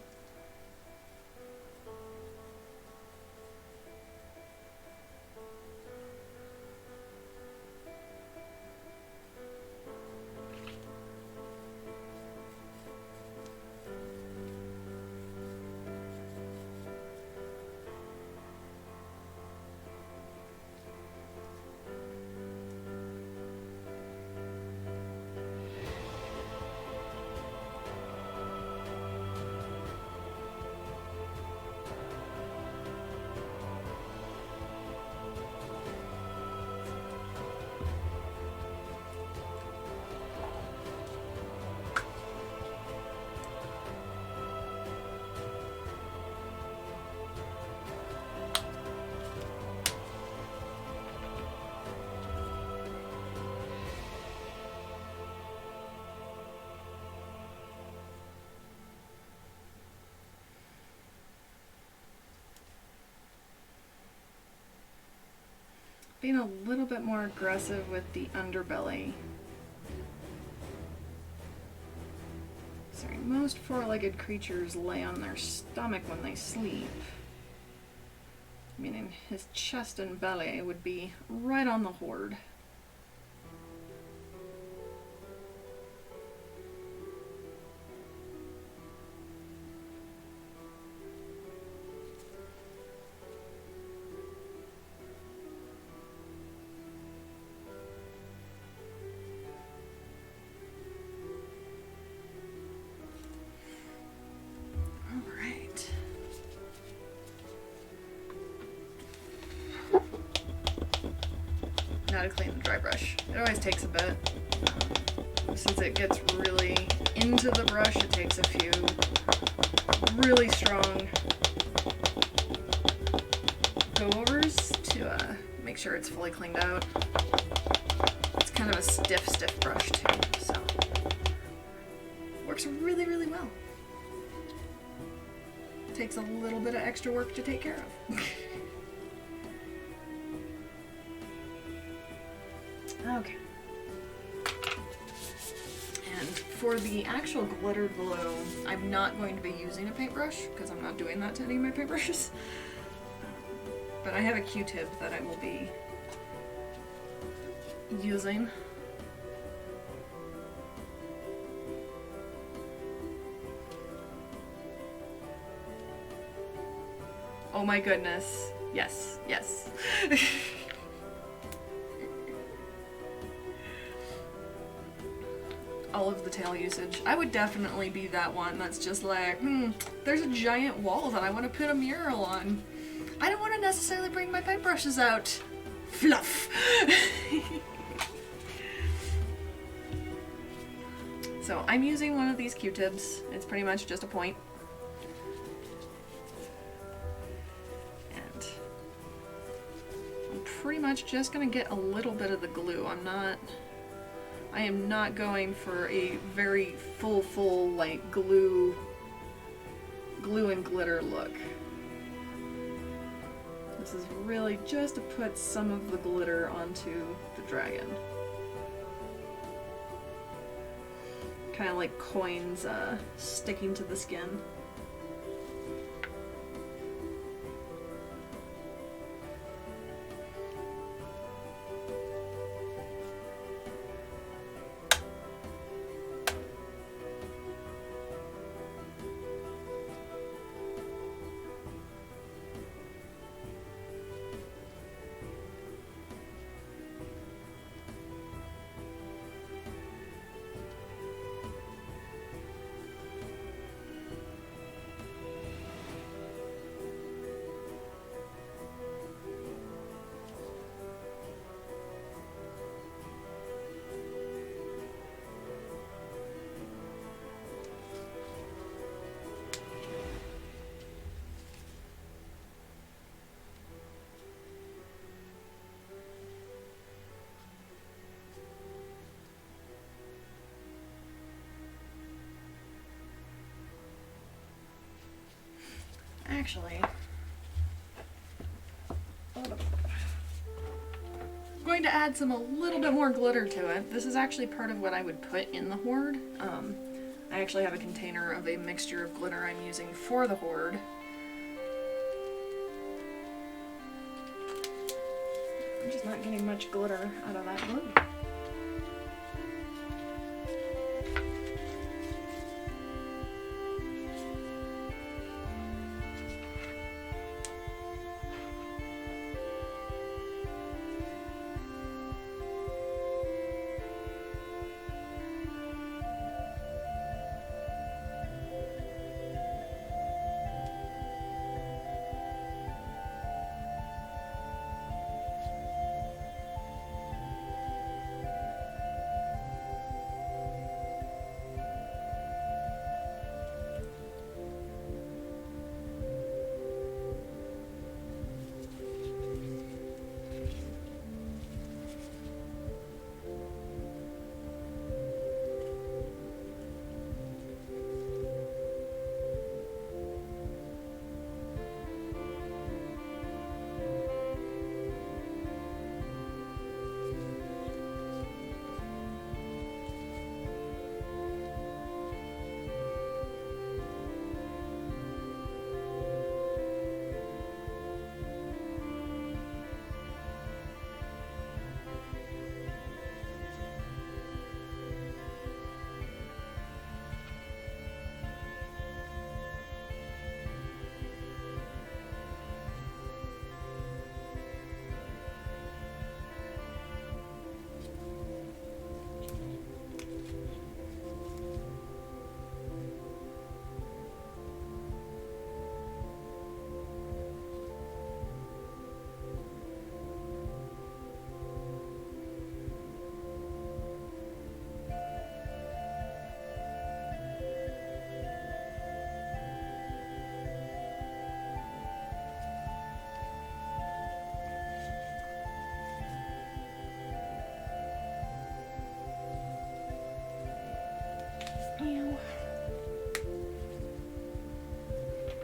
Being a little bit more aggressive with the underbelly. Sorry, most four-legged creatures lay on their stomach when they sleep. Meaning his chest and belly would be right on the hoard. Now to clean the dry brush. It always takes a bit. Since it gets really into the brush, it takes a few really strong go-overs to make sure it's fully cleaned out. It's kind of a stiff brush too, so works really, really well. Takes a little bit of extra work to take care of. Okay. And for the actual glitter glue, I'm not going to be using a paintbrush because I'm not doing that to any of my paintbrushes. But I have a Q-tip that I will be using. Oh my goodness. Yes, yes. All of the tail usage. I would definitely be that one that's just like, there's a giant wall that I want to put a mural on. I don't want to necessarily bring my paintbrushes out. Fluff! So I'm using one of these Q-tips. It's pretty much just a point. And I'm pretty much just gonna get a little bit of the glue. I am not going for a very full like glue and glitter look. This is really just to put some of the glitter onto the dragon. Kind of like coins sticking to the skin. Actually, I'm going to add a little bit more glitter to it. This is actually part of what I would put in the hoard. I actually have a container of a mixture of glitter I'm using for the hoard. I'm just not getting much glitter out of that glue.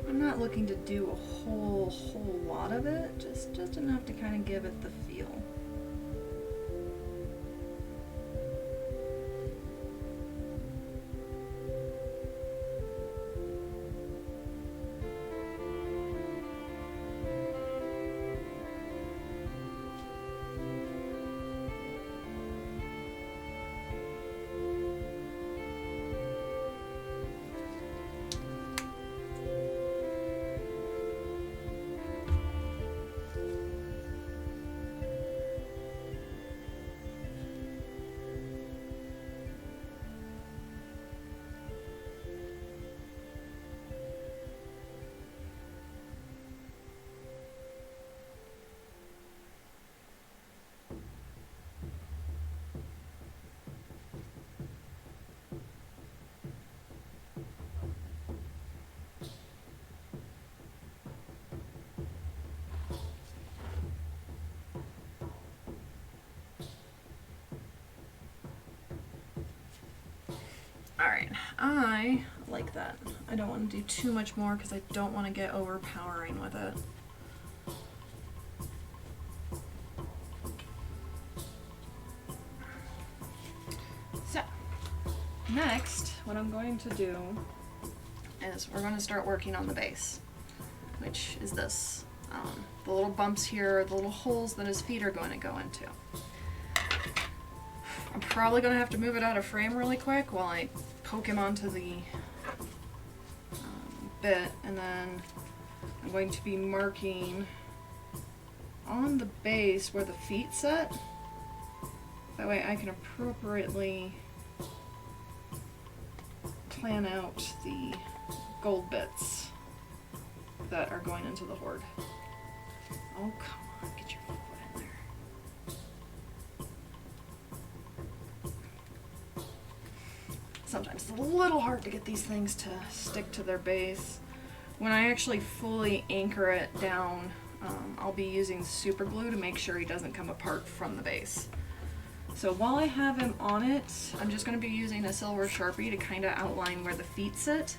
I'm not looking to do a whole lot of it, just enough to kind of give it the feel. Alright, I like that. I don't want to do too much more because I don't want to get overpowering with it. So, next, what I'm going to do is we're going to start working on the base, which is this. The little bumps here, the little holes that his feet are going to go into. I'm probably going to have to move it out of frame really quick while I poke him onto the bit, and then I'm going to be marking on the base where the feet set. That way I can appropriately plan out the gold bits that are going into the hoard. Oh, come on, get your foot in there. Sometimes it's a little hard to get these things to stick to their base. When I actually fully anchor it down, I'll be using super glue to make sure he doesn't come apart from the base. So while I have him on it, I'm just going to be using a silver Sharpie to kind of outline where the feet sit.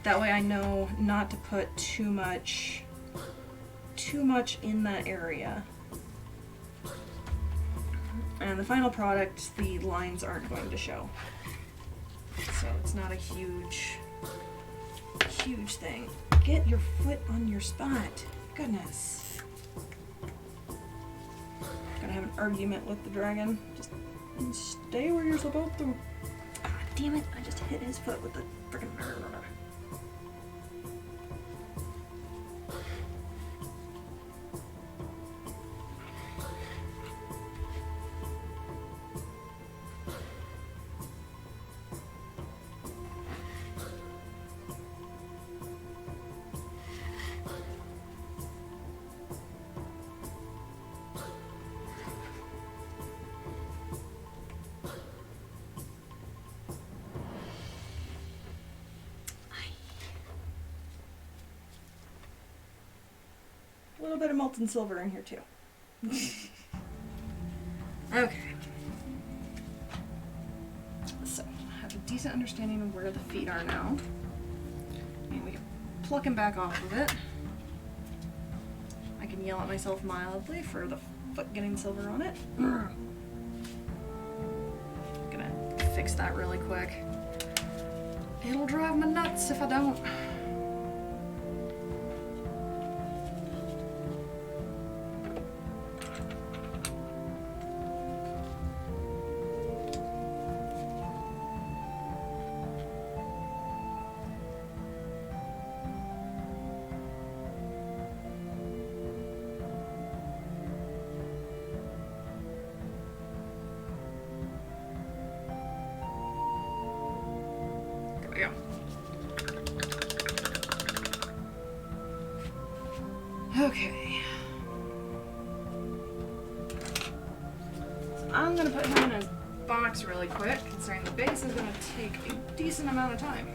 That way I know not to put too much in that area. And the final product, the lines aren't going to show. So it's not a huge thing. Get your foot on your spot. Goodness. Gonna have an argument with the dragon. Just stay where you're supposed to. Ah, damn it, I just hit his foot with the frickin' a little bit of molten silver in here too. Okay. So, I have a decent understanding of where the feet are now. And we can pluck him back off of it. I can yell at myself mildly for the foot getting silver on it. Gonna fix that really quick. It'll drive me nuts if I don't. Yeah. Okay. So I'm gonna put him in his box really quick, considering the base is gonna take a decent amount of time.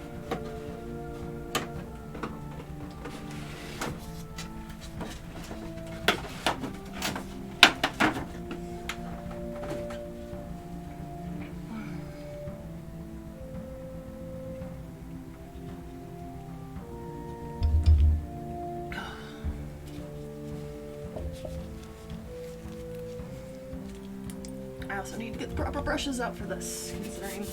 I also need to get the proper brushes out for this, considering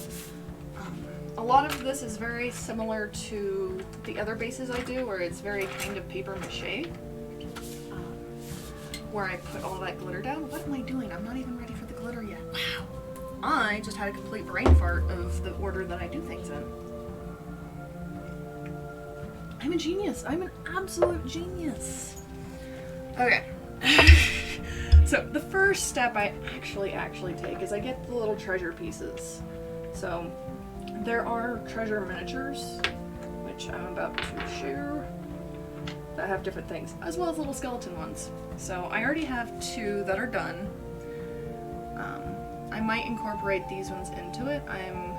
a lot of this is very similar to the other bases I do, where it's very kind of paper mache, where I put all that glitter down. What am I doing? I'm not even ready for the glitter yet. Wow. I just had a complete brain fart of the order that I do things in. I'm a genius. I'm an absolute genius. Okay. So the first step I actually take is I get the little treasure pieces. So there are treasure miniatures, which I'm about to share, that have different things, as well as little skeleton ones. So I already have 2 that are done. I might incorporate these ones into it. I'm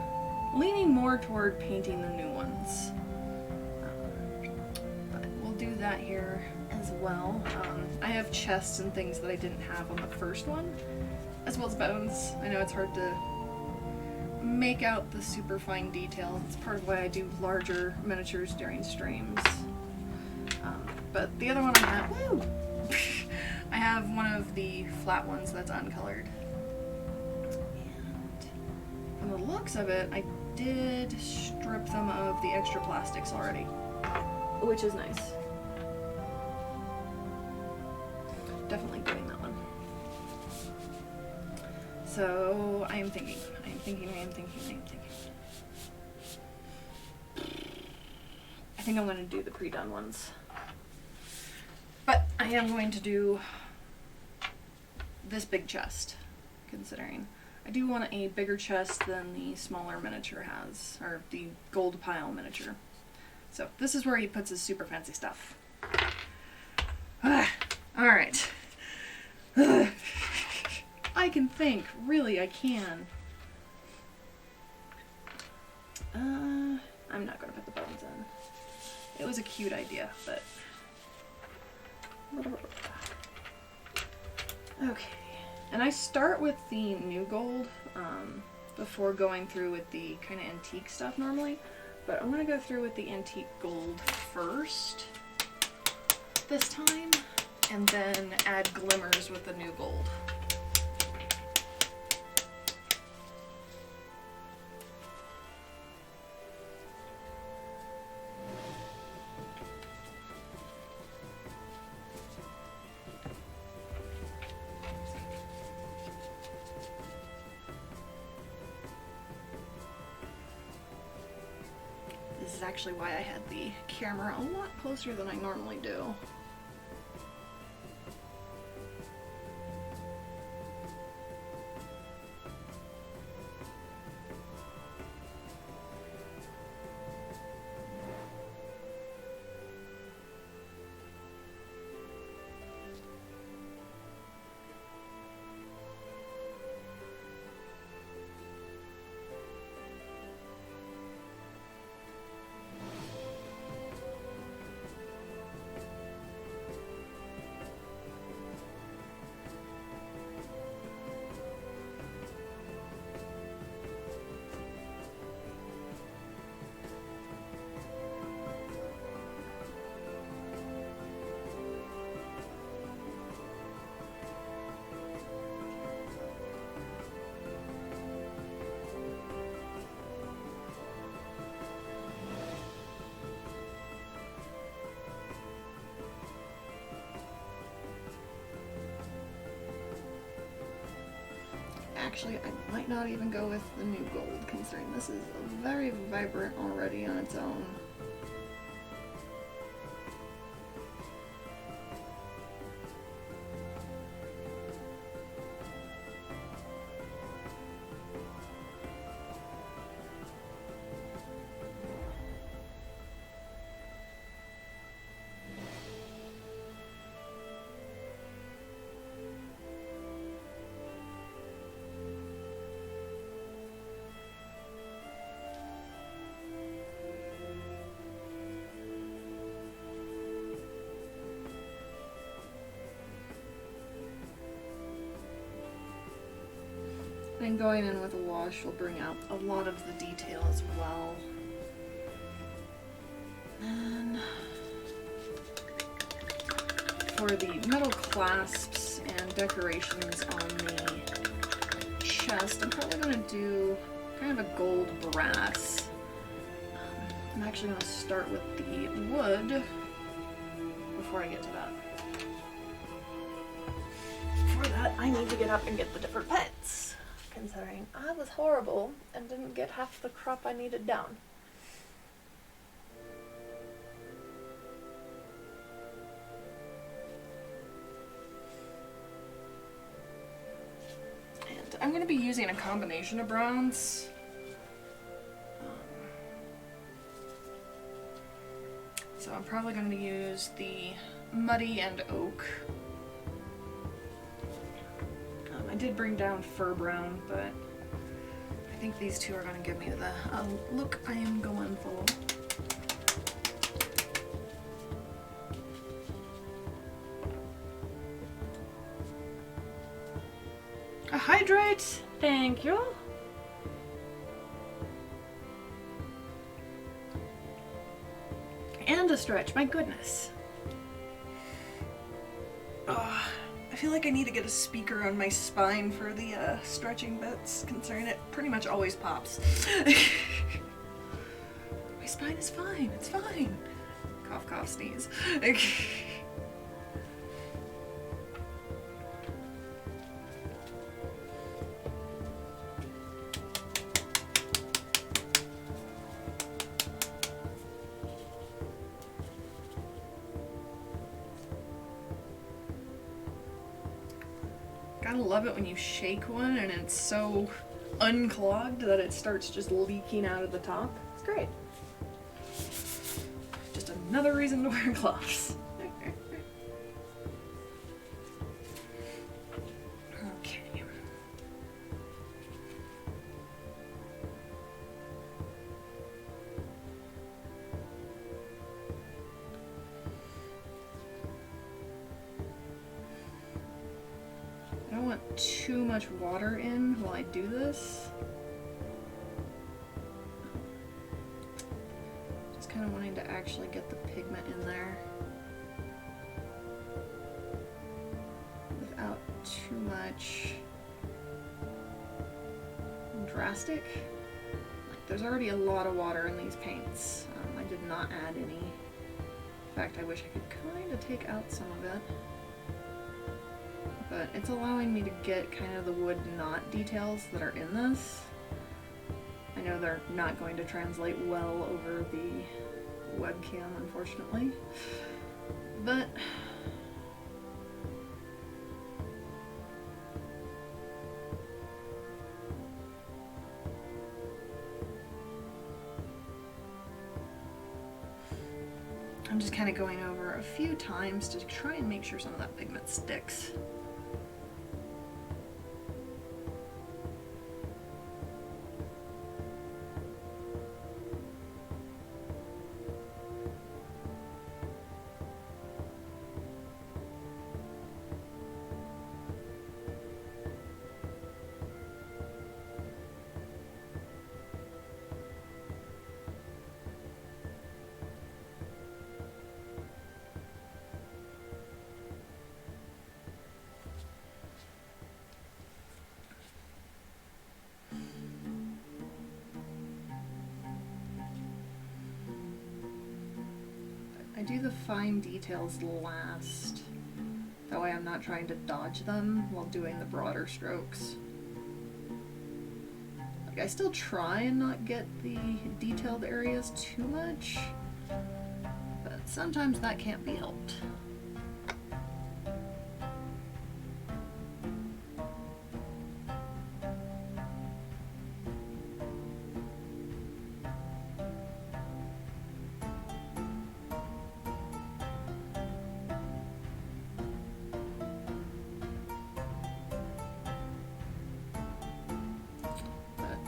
leaning more toward painting the new ones. But we'll do that here as well. I have chests and things that I didn't have on the first one, as well as bones. I know it's hard to make out the super fine detail. It's part of why I do larger miniatures during streams. But the other one I have, woo! I have one of the flat ones that's uncolored. And from the looks of it, I did strip them of the extra plastics already, which is nice. Definitely doing that one. So I am thinking. I think I'm going to do the pre-done ones. But I am going to do this big chest, considering I do want a bigger chest than the smaller miniature has, or the gold pile miniature. So this is where he puts his super fancy stuff. Alright. I can think. Really, I can. I'm not going to put the bones in. It was a cute idea, but... Okay. And I start with the new gold before going through with the kind of antique stuff normally. But I'm going to go through with the antique gold first this time, and then add glimmers with the new gold. This is actually why I had the camera a lot closer than I normally do. Actually, I might not even go with the new gold, considering this is very vibrant already on its own. And going in with a wash will bring out a lot of the detail as well. And for the metal clasps and decorations on the chest, I'm probably going to do kind of a gold brass. I'm actually going to start with the wood before I get to that. For that, I need to get up and get the different pets, considering I was horrible and didn't get half the crop I needed down. And I'm going to be using a combination of browns. So I'm probably going to use the muddy and oak. I did bring down fur brown, but I think these two are going to give me the look I am going for. A hydrate! Thank you. to stretch, my goodness. Oh, I feel like I need to get a speaker on my spine for the stretching bits, considering it pretty much always pops. My spine is fine, it's fine. Cough, cough, sneeze. Gotta love it when you shake one and it's so unclogged that it starts just leaking out of the top. It's great. Just another reason to wear gloves. Okay. I don't want too much water in while I do this. Just kind of wanting to actually get the pigment in there without too much drastic. Like, there's already a lot of water in these paints. I did not add any. In fact, I wish I could kind of take out some of it. But it's allowing me to get kind of the wood knot details that are in this. I know they're not going to translate well over the webcam, unfortunately, but I'm just kind of going over a few times to try and make sure some of that pigment sticks. I do the fine details last. That way I'm not trying to dodge them while doing the broader strokes. Like, I still try and not get the detailed areas too much, but sometimes that can't be helped.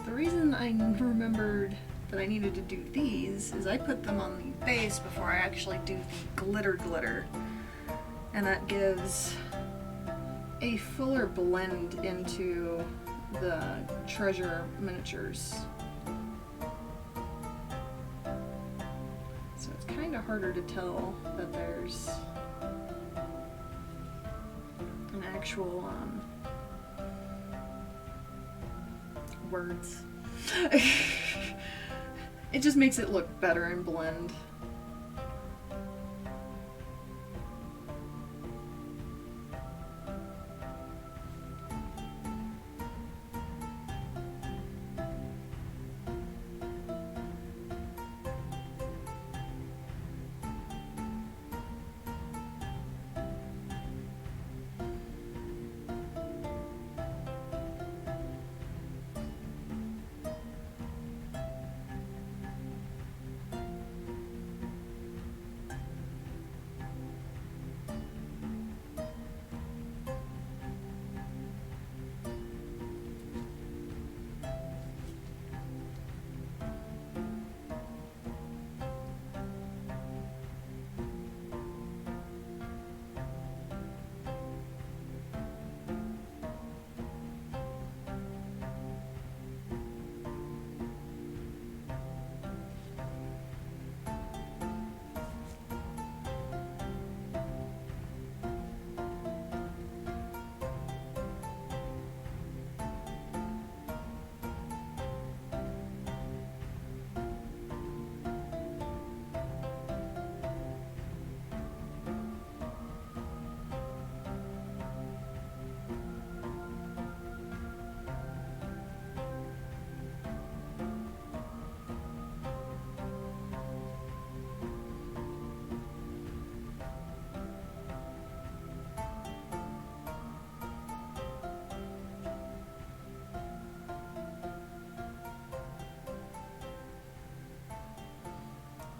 The reason I remembered that I needed to do these is I put them on the base before I actually do the glitter, and that gives a fuller blend into the treasure miniatures. So it's kind of harder to tell that there's an actual words. It just makes it look better and blend.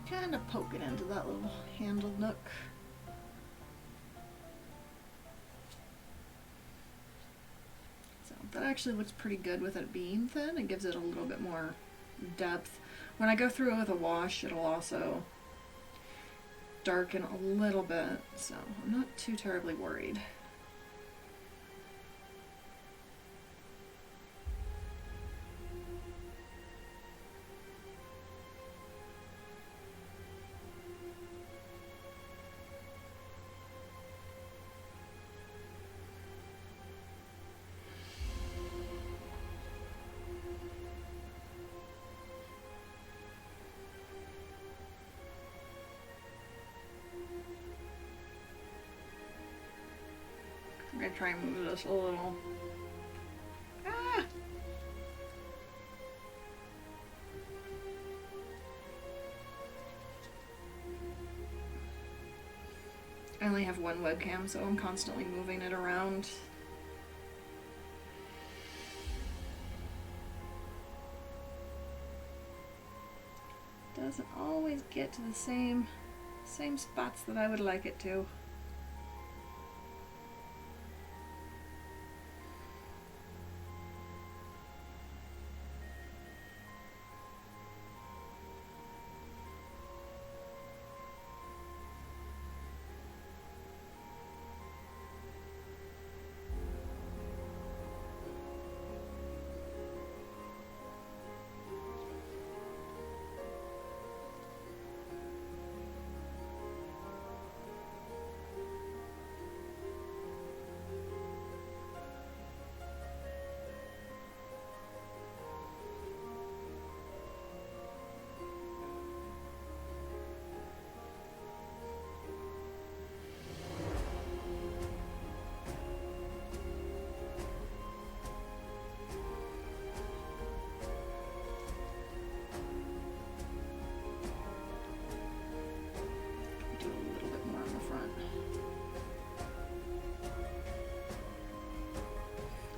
kind of poke it into that little handle nook. So that actually looks pretty good with it being thin. It gives it a little bit more depth. When I go through it with a wash, it'll also darken a little bit, so I'm not too terribly worried. I'm gonna try and move this a little. Ah! I only have one webcam, so I'm constantly moving it around. Doesn't always get to the same spots that I would like it to.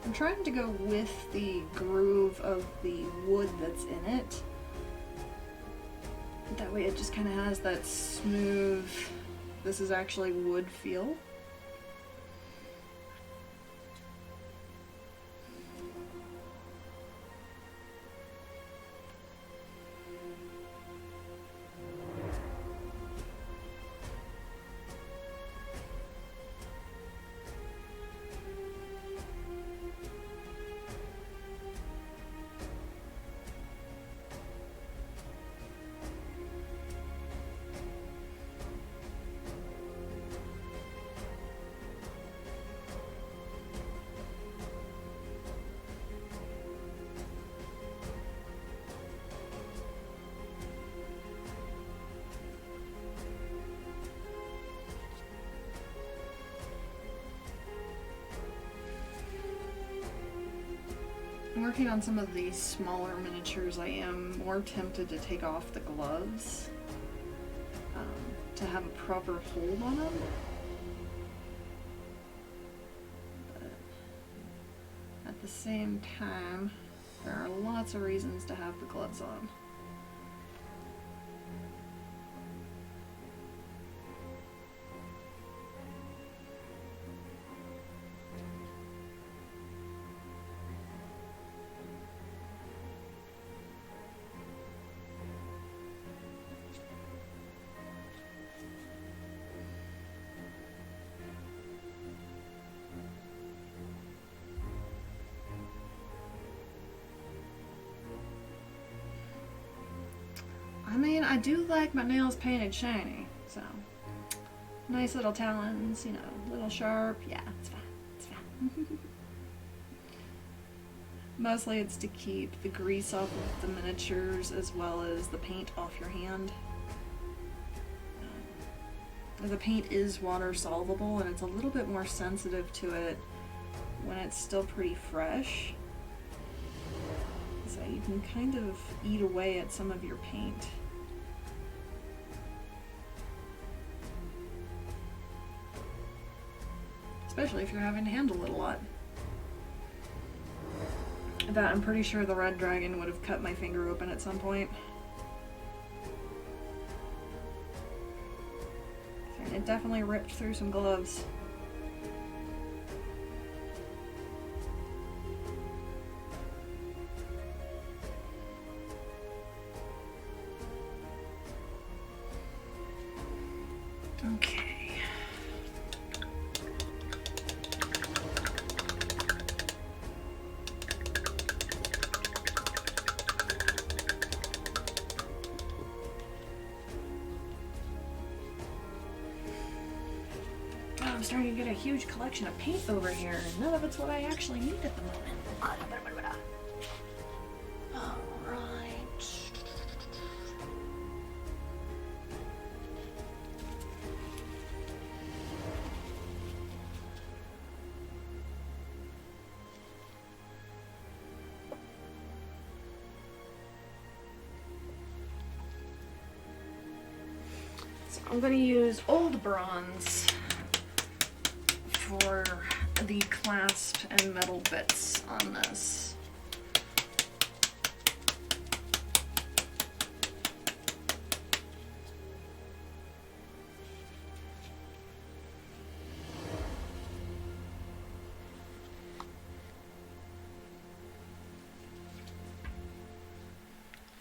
I'm trying to go with the groove of the wood that's in it. That way it just kind of has that smooth, this is actually wood feel. Working on some of these smaller miniatures, I am more tempted to take off the gloves to have a proper hold on them. But at the same time, there are lots of reasons to have the gloves on. I mean, I do like my nails painted shiny, so nice little talons, you know, little sharp. Yeah, it's fine. It's fine. Mostly it's to keep the grease off of the miniatures as well as the paint off your hand. The paint is water soluble and it's a little bit more sensitive to it when it's still pretty fresh. So you can kind of eat away at some of your paint. Especially if you're having to handle it a lot. That I'm pretty sure the Red Dragon would have cut my finger open at some point. definitely ripped through some gloves. Okay. I'm starting to get a huge collection of paint over here, and none of it's what I actually need at the moment. Alright. So I'm going to use old bronze for the clasp and metal bits on this.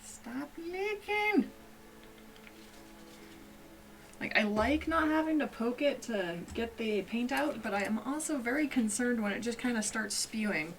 Stop leaking! Like, I like not having to poke it to get the paint out, but I am also very concerned when it just kind of starts spewing.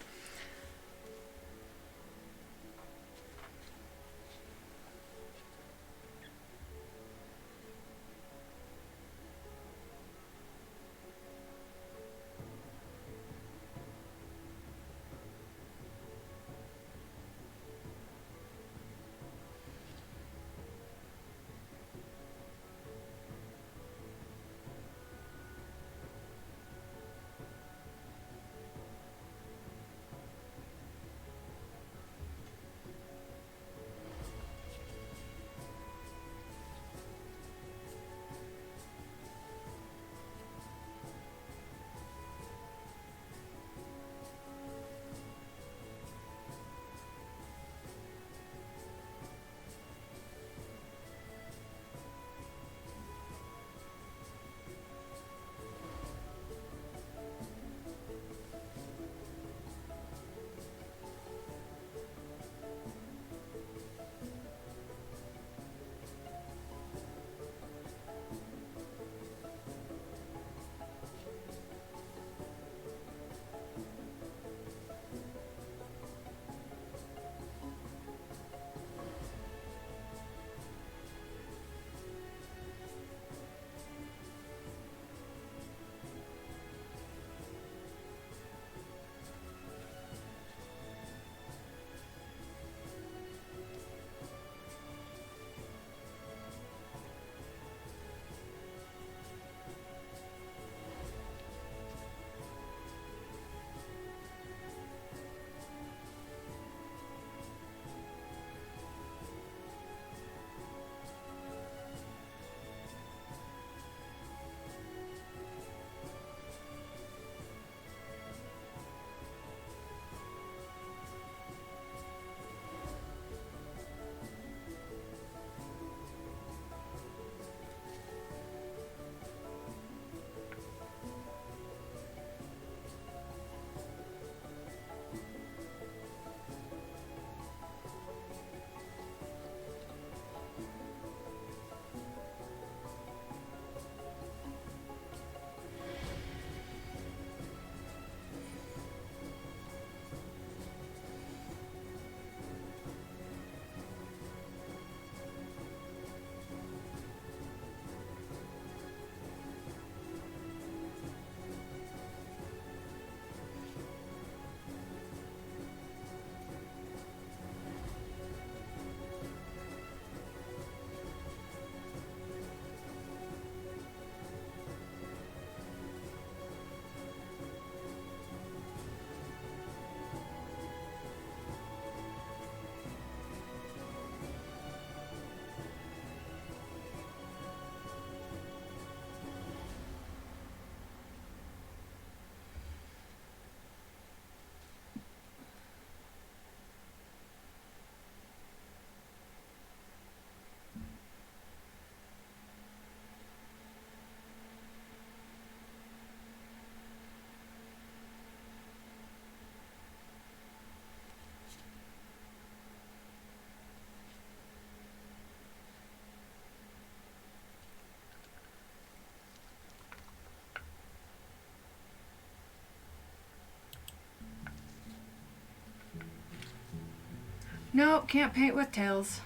Nope, can't paint with tails.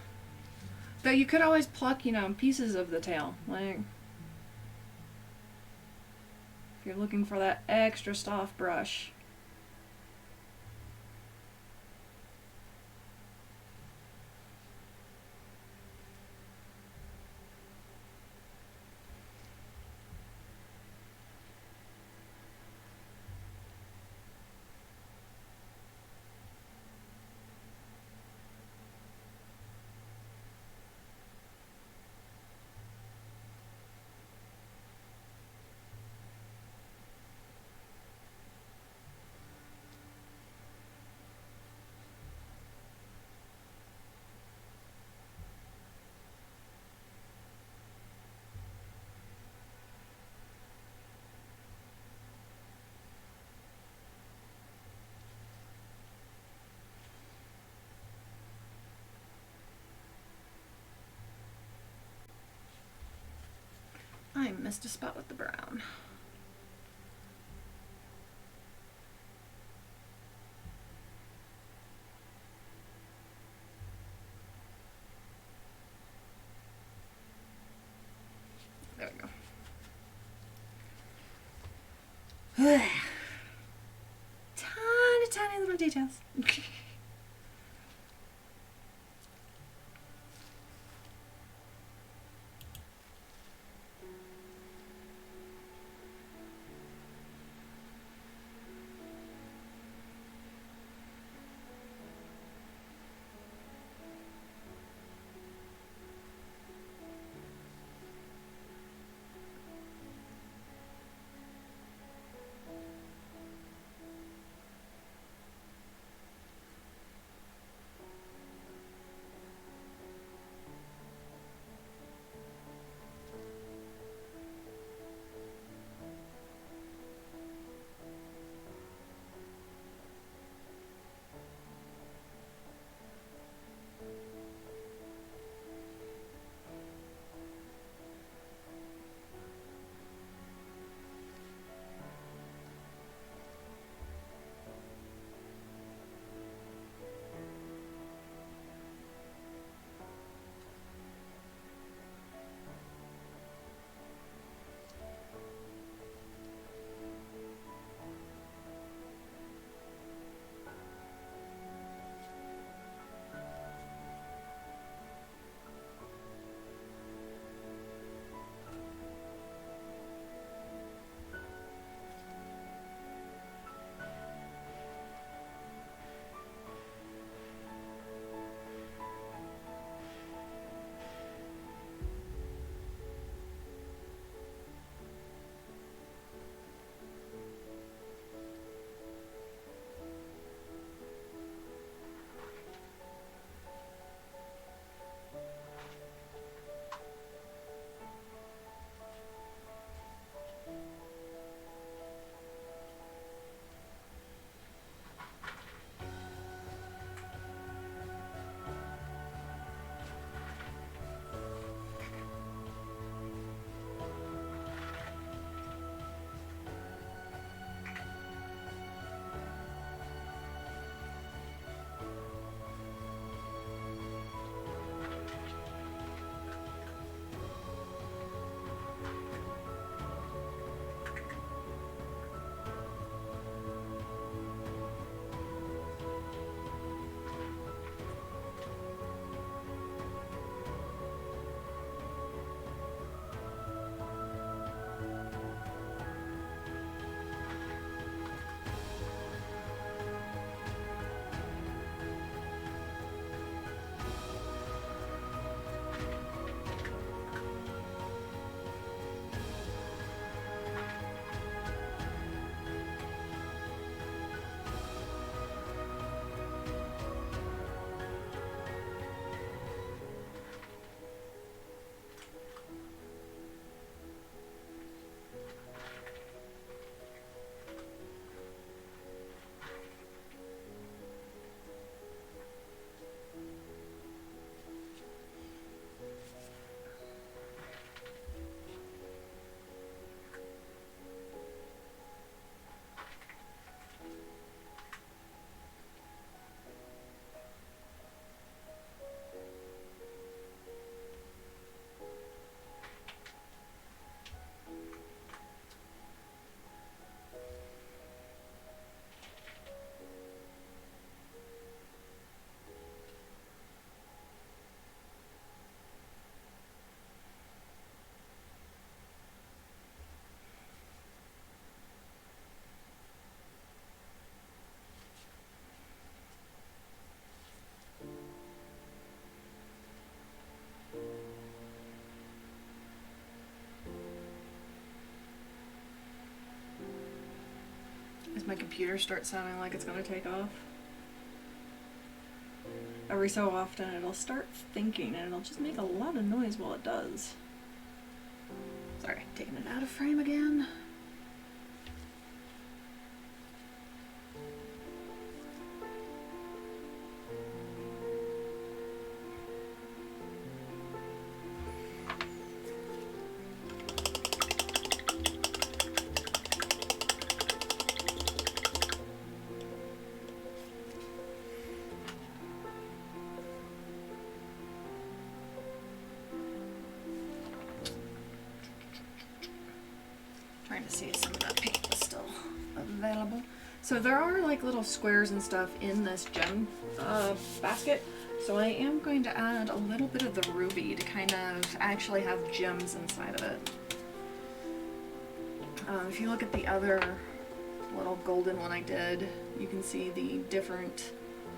Though you could always pluck, you know, pieces of the tail. Like, if you're looking for that extra soft brush. I missed a spot with the brown. There we go. Tiny, tiny little details. computer starts sounding like it's gonna take off. Every so often it'll start thinking and it'll just make a lot of noise while it does. Sorry, taking it out of frame again. Trying to see if some of that paint was still available. So there are like little squares and stuff in this gem basket. So I am going to add a little bit of the ruby to kind of actually have gems inside of it. If you look at the other little golden one I did, you can see the different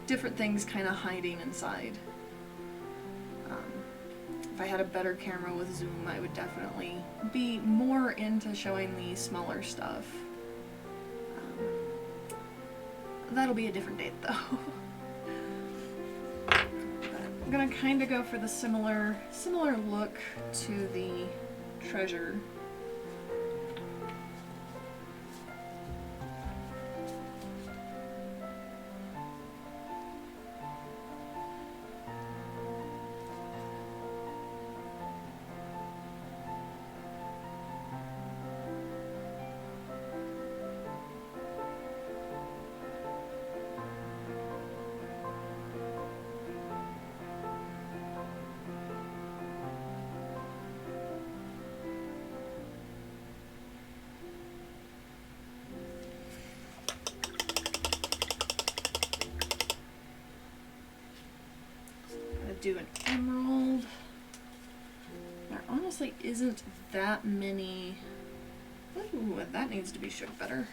things kind of hiding inside. If I had a better camera with zoom, I would definitely be more into showing the smaller stuff. That'll be a different date though. But I'm gonna kind of go for the similar look to the treasure. Do an emerald. There honestly isn't that many. Ooh, that needs to be shook better.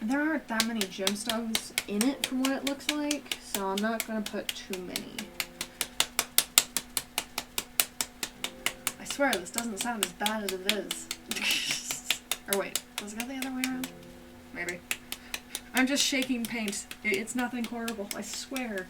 There aren't that many gemstones in it from what it looks like, so I'm not going to put too many. I swear this doesn't sound as bad as it is. Or wait, does it go the other way around? Maybe. I'm just shaking paint. It's nothing horrible, I swear.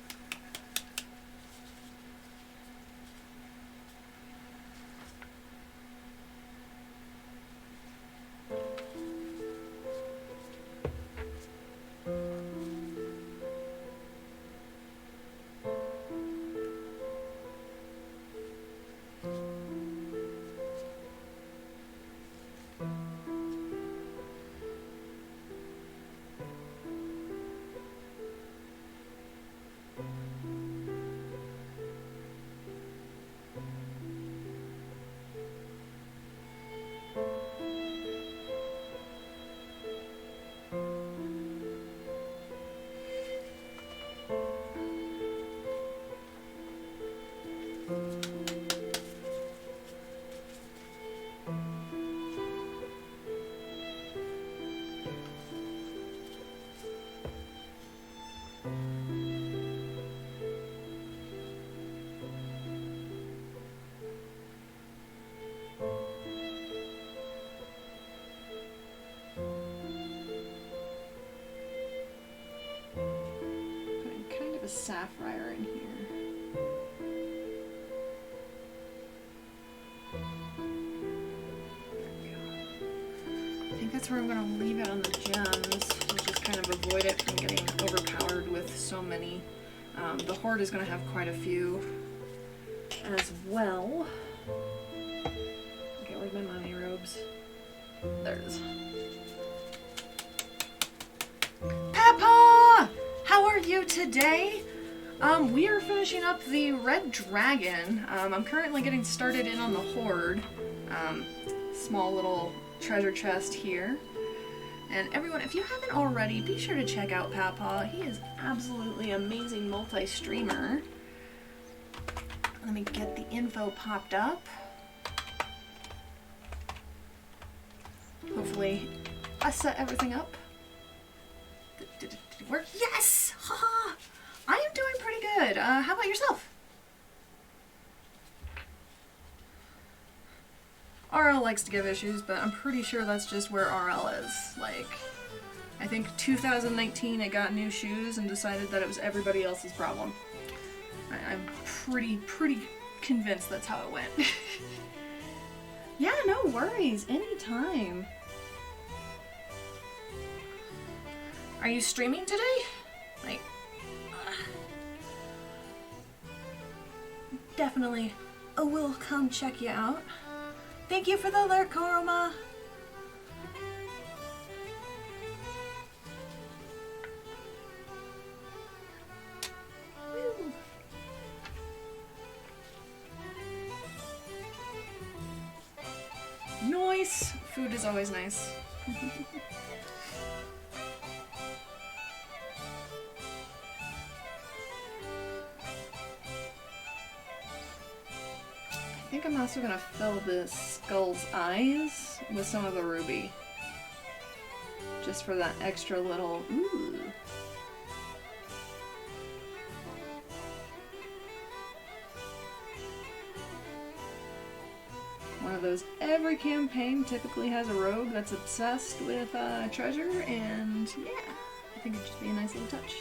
A sapphire in here. There we go. I think that's where I'm going to leave it on the gems, to just kind of avoid it from getting overpowered with so many. The horde is going to have quite a few as well. Okay, where's my mommy robes? There it is. Peppa! How are you today? We are finishing up the Red Dragon. I'm currently getting started in on the Horde. Small little treasure chest here. And everyone, if you haven't already, be sure to check out Papa. He is absolutely amazing multi-streamer. Let me get the info popped up. Hopefully, I set everything up. Did it work? Yes! Haha! I am doing pretty good. How about yourself? RL likes to give issues, but I'm pretty sure that's just where RL is. Like, I think 2019 I got new shoes and decided that it was everybody else's problem. I'm pretty convinced that's how it went. Yeah, no worries. Anytime. Are you streaming today? Like, definitely. Oh, we'll come check you out. Thank you for the alert, Koroma. Woo. Nice. Food is always nice. I think I'm also gonna fill this skull's eyes with some of the ruby. Just for that extra little ooh. One of those, every campaign typically has a rogue that's obsessed with treasure, and yeah, I think it'd just be a nice little touch.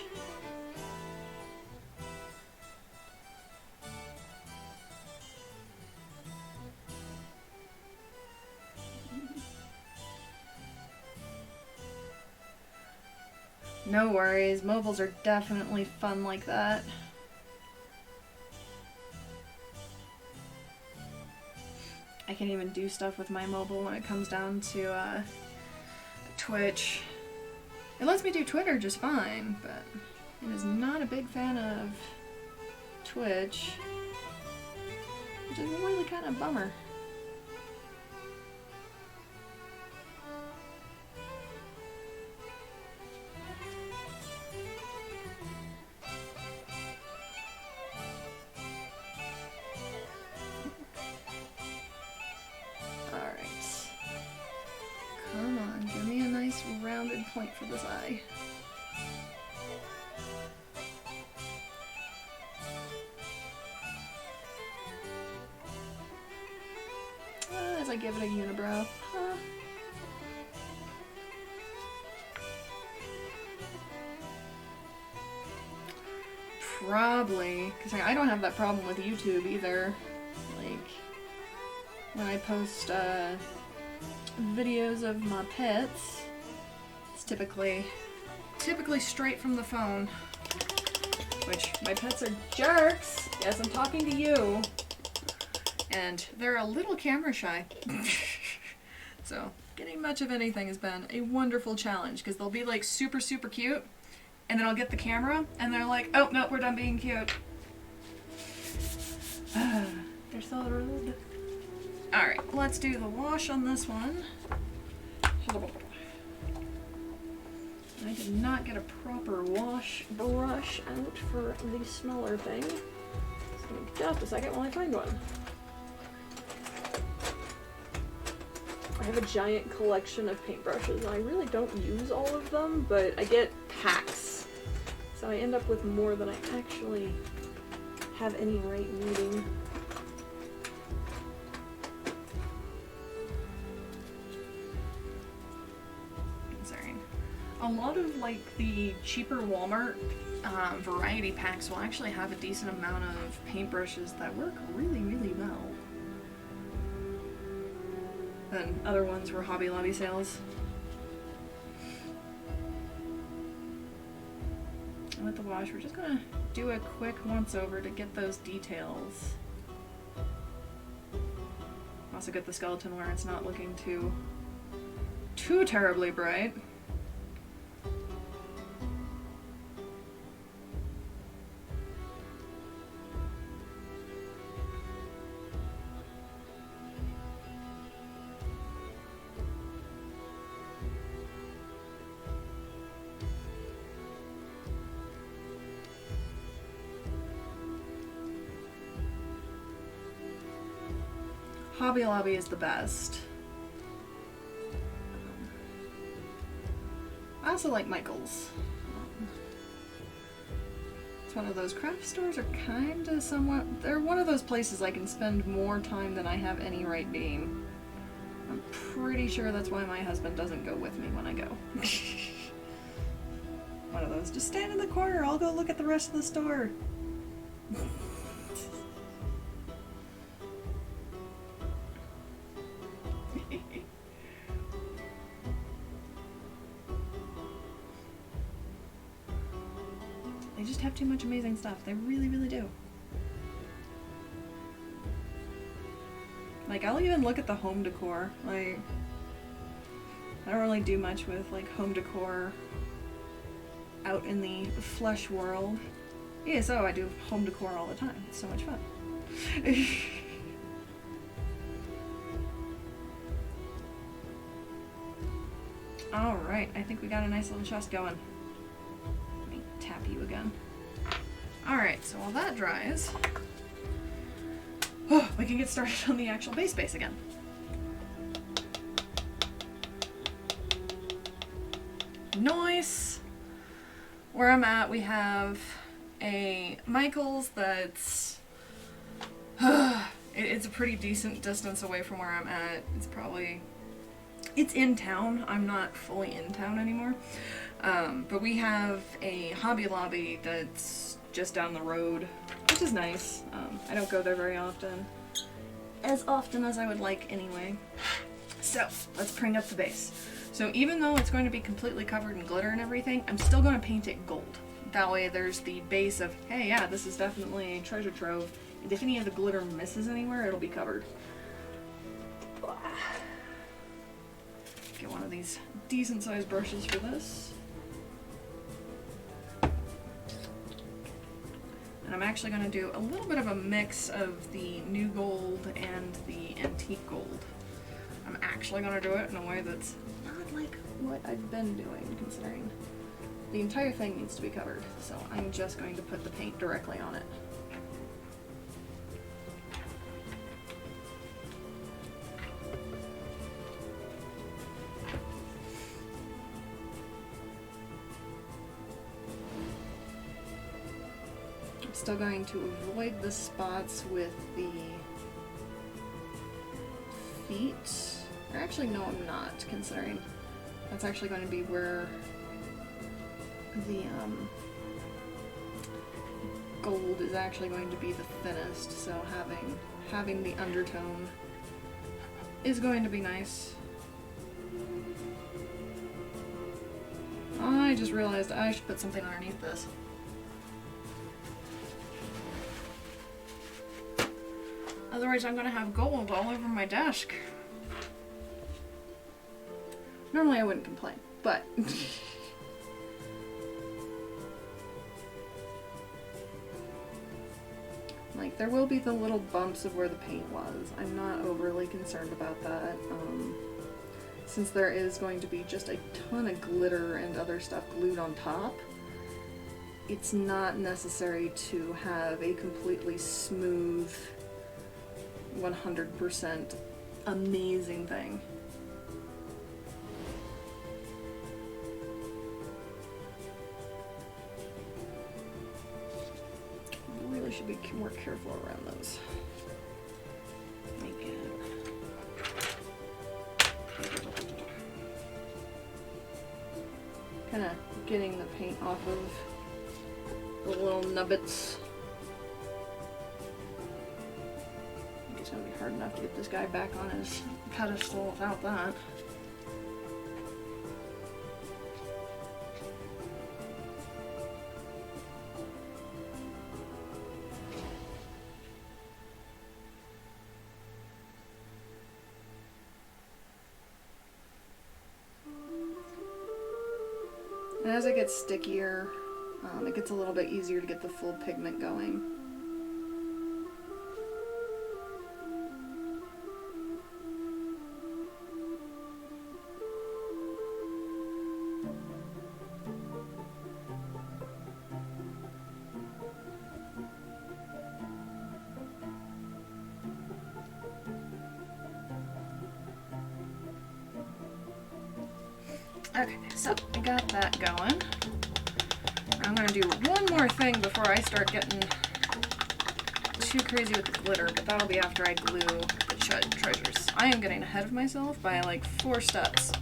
No worries, mobiles are definitely fun like that. I can even do stuff with my mobile when it comes down to Twitch. It lets me do Twitter just fine, but it is not a big fan of Twitch, which is really kind of a bummer. Rounded point for this eye. As I give it a unibrow. Probably, because I don't have that problem with YouTube either. Like, when I post videos of my pets, typically straight from the phone, which my pets are jerks. Yes, I'm talking to you, and they're a little camera shy. So getting much of anything has been a wonderful challenge, because they'll be like super cute, and then I'll get the camera and they're like, oh no, we're done being cute. They're so rude. Alright, let's do the wash on this one. I did not get a proper wash brush out for the smaller thing. So just a second while I find one. I have a giant collection of paintbrushes, and I really don't use all of them, but I get packs. So I end up with more than I actually have any right needing. A lot of like the cheaper Walmart variety packs will actually have a decent amount of paintbrushes that work really well. And other ones were Hobby Lobby sales. And with the wash, we're just gonna do a quick once over to get those details. Also get the skeleton where it's not looking too terribly bright. Hobby Lobby is the best. I also like Michael's. It's one of those craft stores are kinda somewhat, they're one of those places I can spend more time than I have any right being. I'm pretty sure that's why my husband doesn't go with me when I go. One of those. Just stand in the corner. I'll go look at the rest of the store. They just have too much amazing stuff. They really, really do. Like, I'll even look at the home decor. Like, I don't really do much with, like, home decor out in the flesh world. Yeah, so I do home decor all the time. It's so much fun. Alright, I think we got a nice little chest going. Let me tap you again. Alright, so while that dries, we can get started on the actual base again. Nice! Where I'm at, we have a Michael's that's... it's a pretty decent distance away from where I'm at. It's in town. I'm not fully in town anymore. But we have a Hobby Lobby that's just down the road, which is nice. I don't go there very often. As often as I would like anyway. So, let's bring up the base. So even though it's going to be completely covered in glitter and everything, I'm still going to paint it gold. That way there's the base of, hey, yeah, this is definitely a treasure trove. And if any of the glitter misses anywhere, it'll be covered. Get one of these decent sized brushes for this. And I'm actually going to do a little bit of a mix of the new gold and the antique gold. I'm actually going to do it in a way that's not like what I've been doing, considering the entire thing needs to be covered. So I'm just going to put the paint directly on it. I'm still going to avoid the spots with the feet. Or actually, no, I'm not, considering that's actually going to be where the gold is actually going to be the thinnest, so having the undertone is going to be nice. I just realized I should put something underneath this. Otherwise I'm going to have gold all over my desk. Normally I wouldn't complain, but... like, there will be the little bumps of where the paint was. I'm not overly concerned about that. Since there is going to be just a ton of glitter and other stuff glued on top, it's not necessary to have a completely smooth, 100% amazing thing. Really should be more careful around those. Kind of getting the paint off of the little nubbits. It's gonna be hard enough to get this guy back on his pedestal without that. And as it gets stickier, it gets a little bit easier to get the full pigment going. Okay, so I got that going. I'm gonna do one more thing before I start getting too crazy with the glitter, but that'll be after I glue the treasures. I am getting ahead of myself by like 4 steps.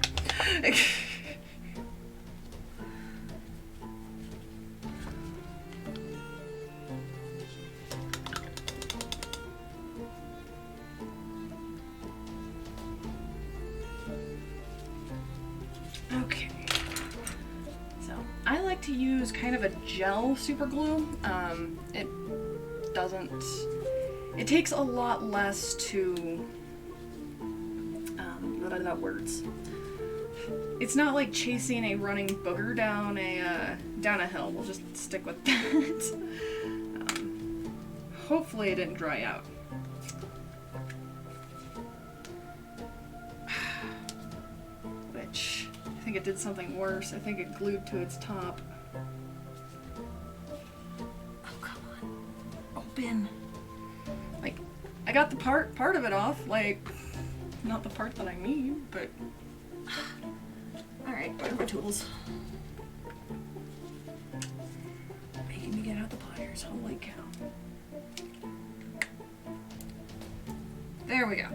use kind of a gel super glue. It takes a lot less to, words. It's not like chasing a running booger down a hill. We'll just stick with that. Hopefully it didn't dry out. Which, I think it did something worse. I think it glued to its top. Oh, come on. Open. Like, I got the part of it off, like, not the part that I need, but... Alright, where are my tools? Making me get out the pliers, holy cow. There we go.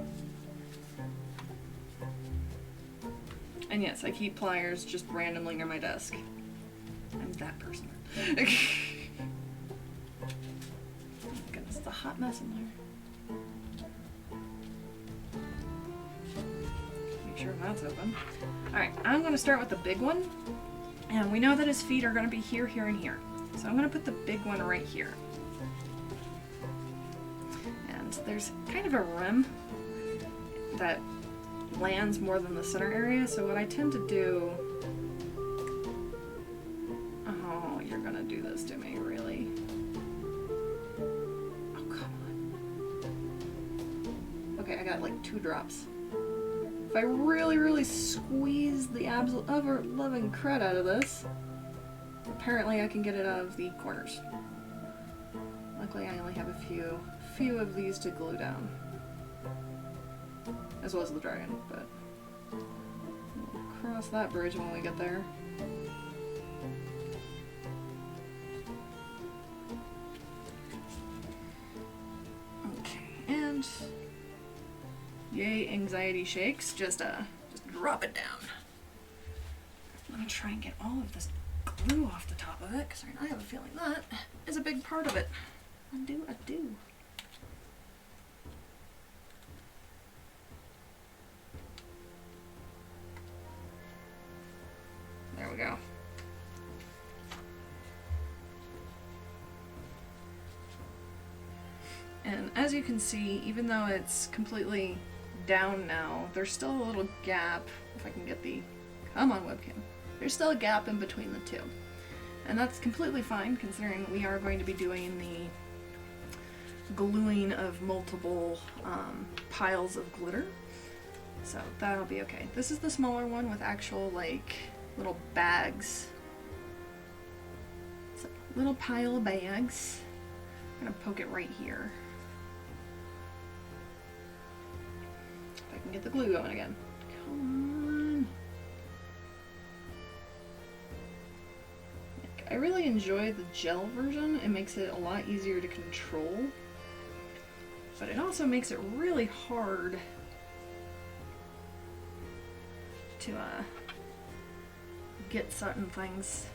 And yes, I keep pliers just randomly near my desk. I'm that person. Oh my goodness, it's a hot mess in there. Make sure that's open. Alright, I'm going to start with the big one. And we know that his feet are going to be here, here, and here. So I'm going to put the big one right here. And there's kind of a rim that lands more than the center area, so what I tend to do... Oh, you're gonna do this to me, really? Oh, come on. Okay, I got like 2 drops. If I really, really squeeze the absolute ever-loving crud out of this, apparently I can get it out of the corners. Luckily I only have a few of these to glue down. As well as the dragon, but we'll cross that bridge when we get there. Okay, and yay, anxiety shakes. Just drop it down. I'm gonna try and get all of this glue off the top of it, because I have a feeling that is a big part of it. Undo. There we go. And as you can see, even though it's completely down now, there's still a little gap, if I can get the... Come on, webcam. There's still a gap in between the two. And that's completely fine, considering we are going to be doing the gluing of multiple piles of glitter. So that'll be okay. This is the smaller one with actual, like, little bags. So, little pile of bags. I'm gonna poke it right here. If I can get the glue going again. Come on. I really enjoy the gel version. It makes it a lot easier to control. But it also makes it really hard to get certain things.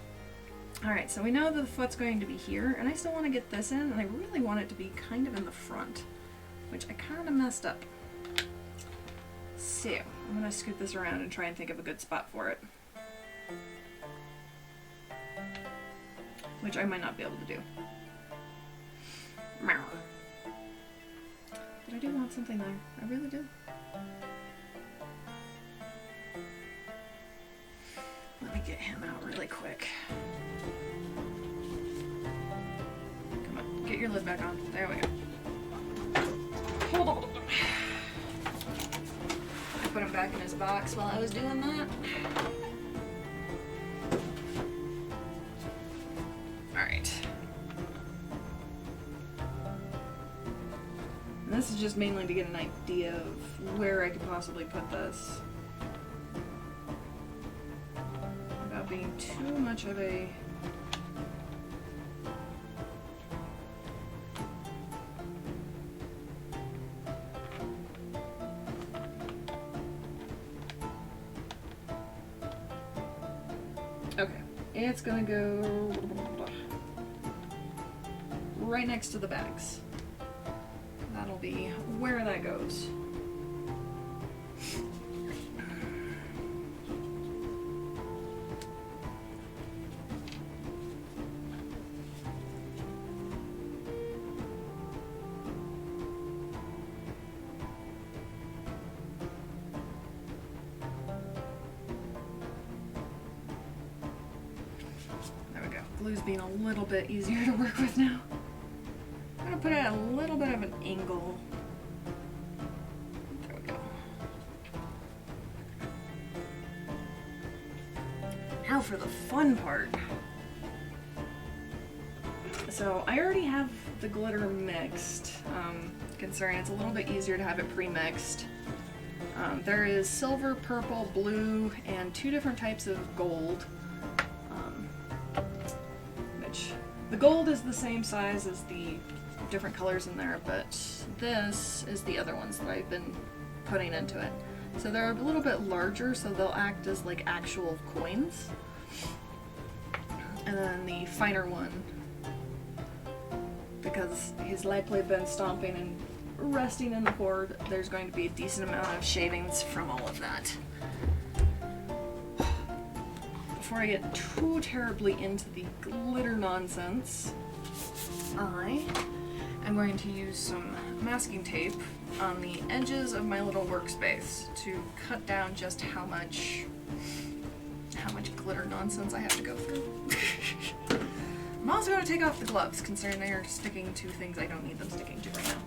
Alright, so we know that the foot's going to be here, and I still want to get this in, and I really want it to be kind of in the front, which I kind of messed up. So, I'm going to scoot this around and try and think of a good spot for it. Which I might not be able to do. But I do want something there. I really do. Let me get him out really quick. Come on, get your lid back on. There we go. Hold on. I put him back in his box while I was doing that. Alright. This is just mainly to get an idea of where I could possibly put this. Without being too much of a... Okay, it's gonna go right next to the bags. That'll be where that goes. glue's being a little bit easier to work with now. I'm gonna put it at a little bit of an angle. There we go. Now for the fun part. So I already have the glitter mixed, considering it's a little bit easier to have it pre-mixed. There is silver, purple, blue, and 2 different types of gold. Which the gold is the same size as the different colors in there, but this is the other ones that I've been putting into it. So they're a little bit larger, so they'll act as like actual coins. And then the finer one, because he's likely been stomping and resting in the hoard, there's going to be a decent amount of shavings from all of that. Before I get too terribly into the glitter nonsense, I am going to use some masking tape on the edges of my little workspace to cut down just how much glitter nonsense I have to go through. I'm also going to take off the gloves, considering they are sticking to things I don't need them sticking to right now.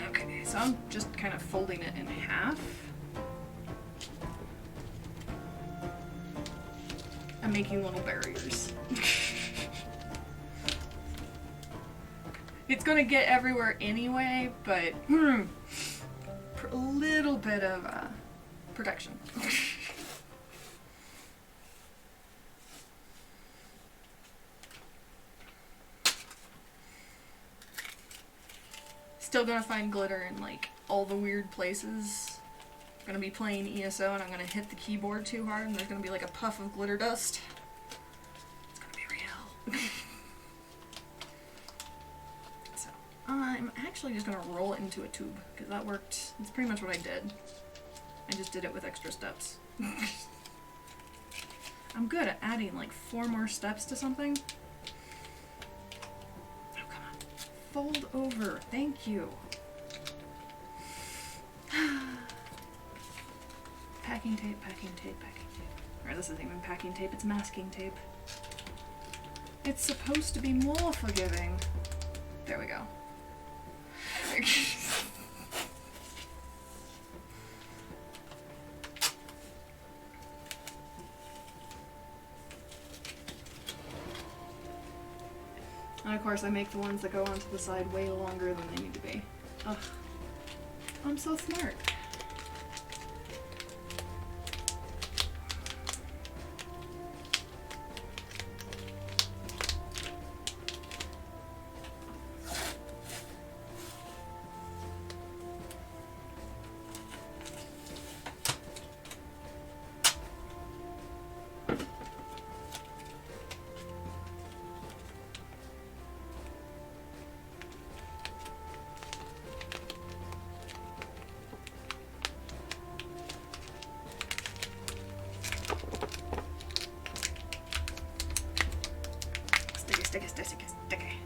Okay, so I'm just kind of folding it in half. I'm making little barriers. It's gonna get everywhere anyway, but a little bit of protection. Still gonna find glitter in like all the weird places. I'm gonna be playing ESO and I'm gonna hit the keyboard too hard and there's gonna be like a puff of glitter dust. It's gonna be real. I'm actually just gonna roll it into a tube, because that worked. That's pretty much what I did. I just did it with extra steps. I'm good at adding like 4 more steps to something. Oh, come on. Fold over. Thank you. Packing tape, packing tape, packing tape. Or this isn't even packing tape, it's masking tape. It's supposed to be more forgiving. There we go. And of course I make the ones that go onto the side way longer than they need to be. Ugh. I'm so smart. Sticky.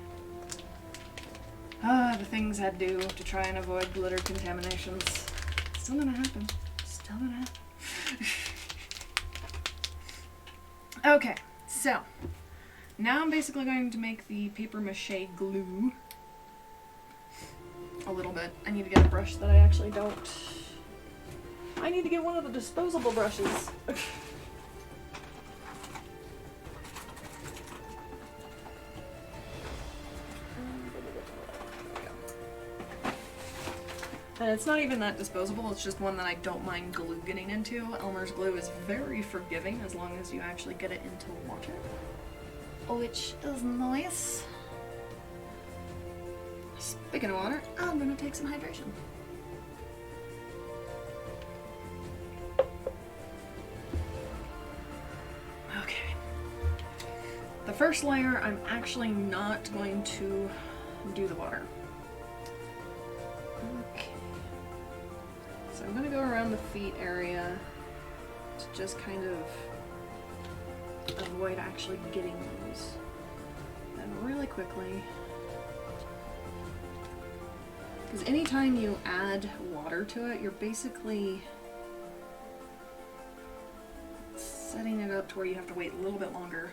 Ah, the things I'd do to try and avoid glitter contaminations. Still gonna happen. Still gonna happen. Okay, so now I'm basically going to make the paper mache glue. A little bit. I need to get a brush that I actually don't. I need to get one of the disposable brushes. And it's not even that disposable, it's just one that I don't mind glue getting into. Elmer's glue is very forgiving as long as you actually get it into water. Which is nice. Speaking of water, I'm gonna take some hydration. Okay. The first layer, I'm actually not going to do the water. Okay. So I'm going to go around the feet area to just kind of avoid actually getting those. And really quickly, Because anytime you add water to it, you're basically setting it up to where you have to wait a little bit longer.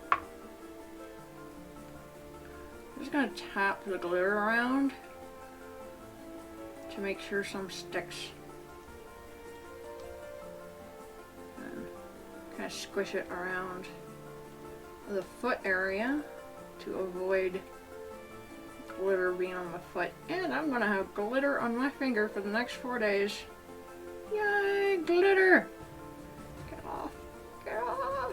I'm just going to tap the glitter around to make sure some sticks. And kind of squish it around the foot area to avoid glitter being on my foot. And I'm going to have glitter on my finger for the next 4 days. Yay, glitter! Get off. Get off!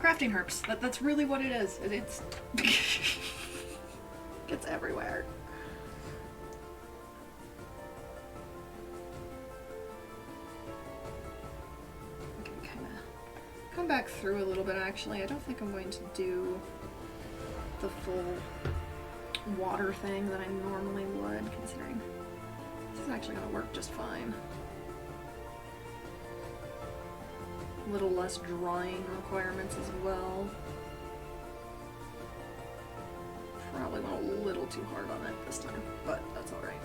Crafting herbs. That's really what it is. It's it's everywhere. Okay, kind of come back through a little bit actually. I don't think I'm going to do the full water thing that I normally would, considering this is actually going to work just fine. A little less drying requirements as well. Probably went a little too hard on it this time, but that's alright.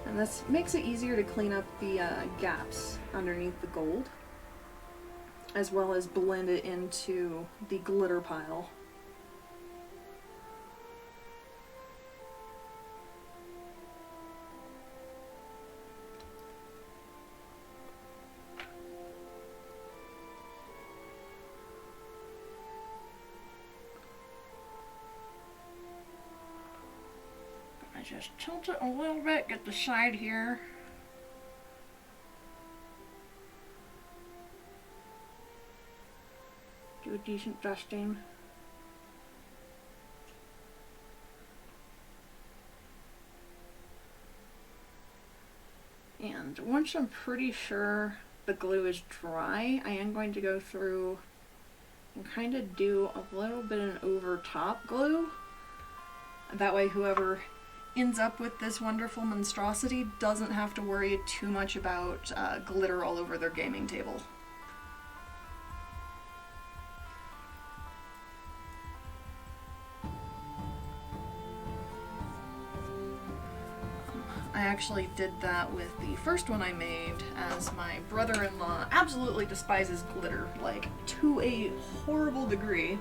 And this makes it easier to clean up the gaps underneath the gold, as well as blend it into the glitter pile. Just tilt it a little bit, get the side here. Do a decent dusting. And once I'm pretty sure the glue is dry, I am going to go through and kind of do a little bit of an over top glue. That way whoever ends up with this wonderful monstrosity doesn't have to worry too much about glitter all over their gaming table. I actually did that with the first one I made, as my brother-in-law absolutely despises glitter, like to a horrible degree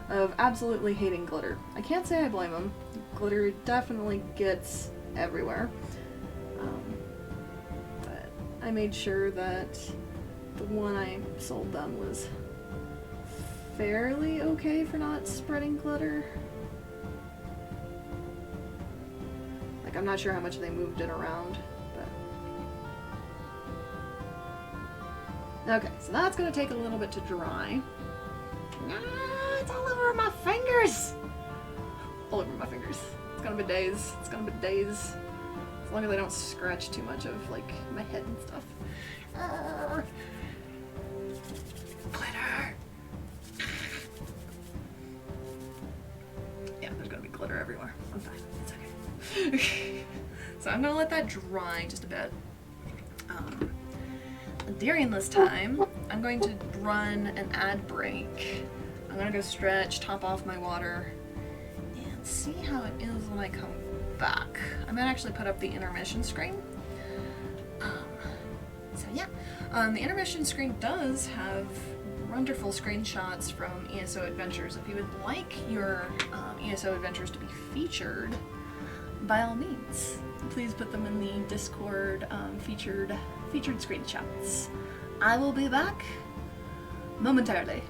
of absolutely hating glitter. I can't say I blame him. Glitter definitely gets everywhere. But I made sure that the one I sold them was fairly okay for not spreading glitter. Like, I'm not sure how much they moved it around, but... Okay, so that's gonna take a little bit to dry. It's all over my fingers! All over my fingers. It's gonna be days. It's gonna be days. As long as I don't scratch too much of, like, my head and stuff. Glitter! Yeah, there's gonna be glitter everywhere. I'm fine. It's okay. So I'm gonna let that dry just a bit. During this time, I'm going to run an ad break. I'm gonna go stretch, top off my water, and see how it is when I come back. I might actually put up the intermission screen. So yeah, the intermission screen does have wonderful screenshots from ESO Adventures. If you would like your ESO Adventures to be featured, by all means, please put them in the Discord featured screenshots. I will be back momentarily.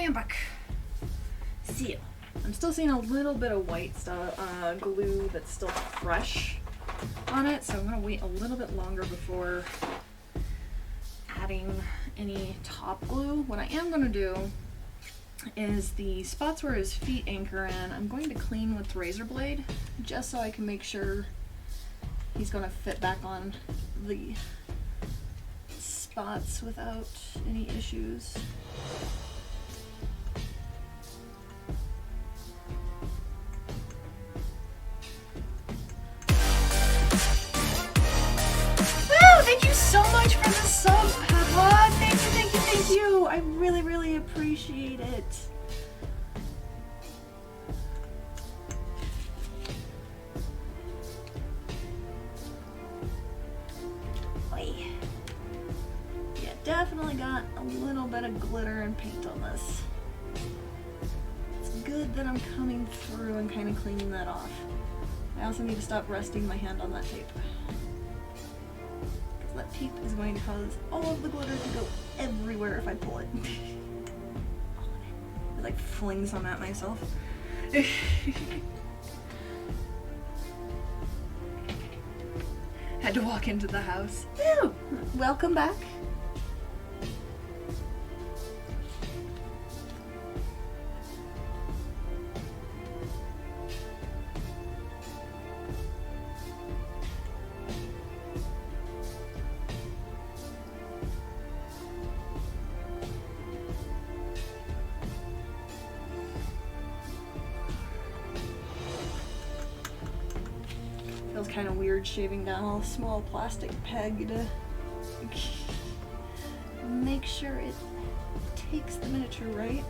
am back. So, I'm still seeing a little bit of white stuff, glue that's still fresh on it, so I'm gonna wait a little bit longer before adding any top glue. What I am gonna do is the spots where his feet anchor in, I'm going to clean with the razor blade, just so I can make sure he's gonna fit back on the spots without any issues. Thank you so much for the sub, Peppa. Thank you, thank you, thank you. I really, really appreciate it. Oy. Yeah, definitely got a little bit of glitter and paint on this. It's good that I'm coming through and kind of cleaning that off. I also need to stop resting my hand on that tape. That tape is going to cause all of the glitter to go everywhere if I pull it. I like fling some at myself. Had to walk into the house. Ew. Welcome back. Feels kind of weird shaving down a small plastic peg to make sure it takes the miniature right.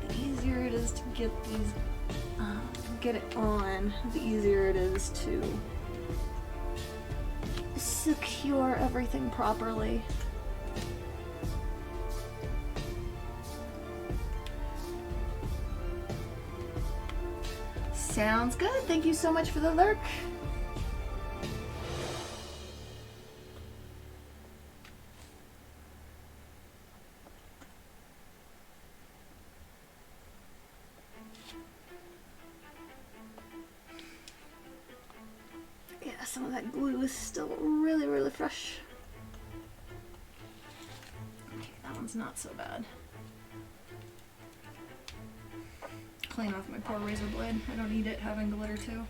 The easier it is to get these, get it on, the easier it is to secure everything properly. Sounds good. Thank you so much for the lurk. Yeah, some of that glue is still really, really fresh. Okay, that one's not so bad. Clean off my poor razor blade. I don't need it having glitter too.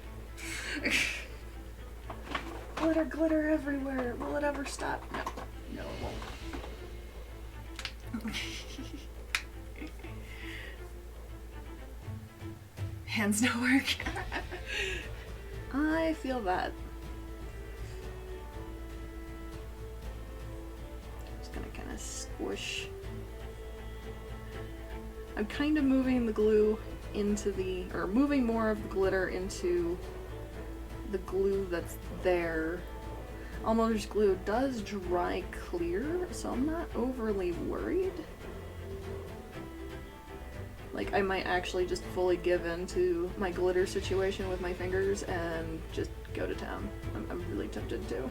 Glitter, glitter everywhere. Will it ever stop? No. No, it won't. Hands don't work. I feel that. Just gonna kind of squish. I'm kind of moving the glue into the, or moving more of the glitter into the glue that's there. Elmer's glue does dry clear, so I'm not overly worried. Like, I might actually just fully give in to my glitter situation with my fingers and just go to town. I'm really tempted to.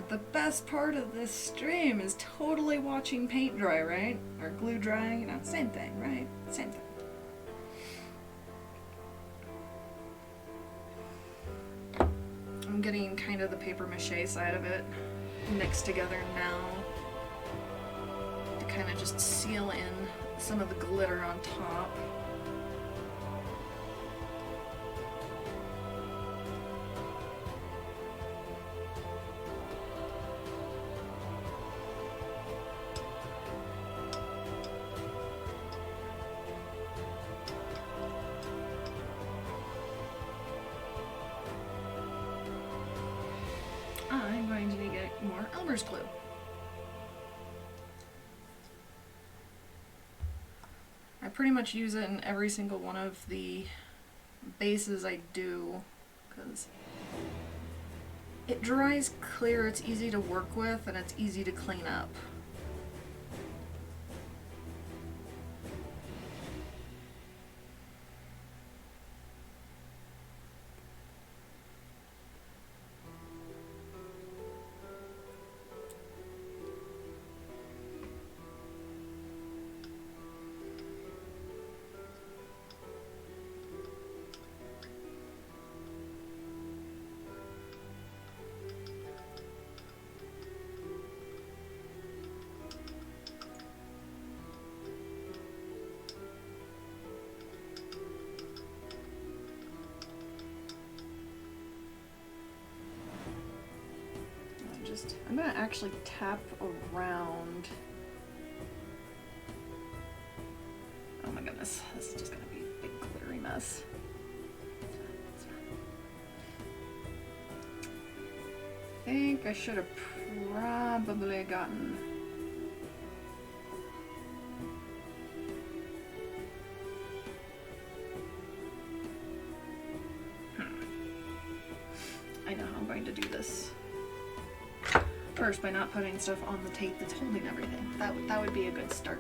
The best part of this stream is totally watching paint dry, right? Or glue drying, you know, same thing, right? Same thing. I'm getting kind of the paper mache side of it mixed together now to kind of just seal in some of the glitter on top. I'm going to need to get more Elmer's glue. I pretty much use it in every single one of the bases I do, because it dries clear, it's easy to work with, and it's easy to clean up. I'm gonna actually tap around. Oh my goodness, this is just gonna be a big glittery mess. I think I should have probably gotten I know how I'm going to do this. First, by not putting stuff on the tape that's holding everything. That would be a good start.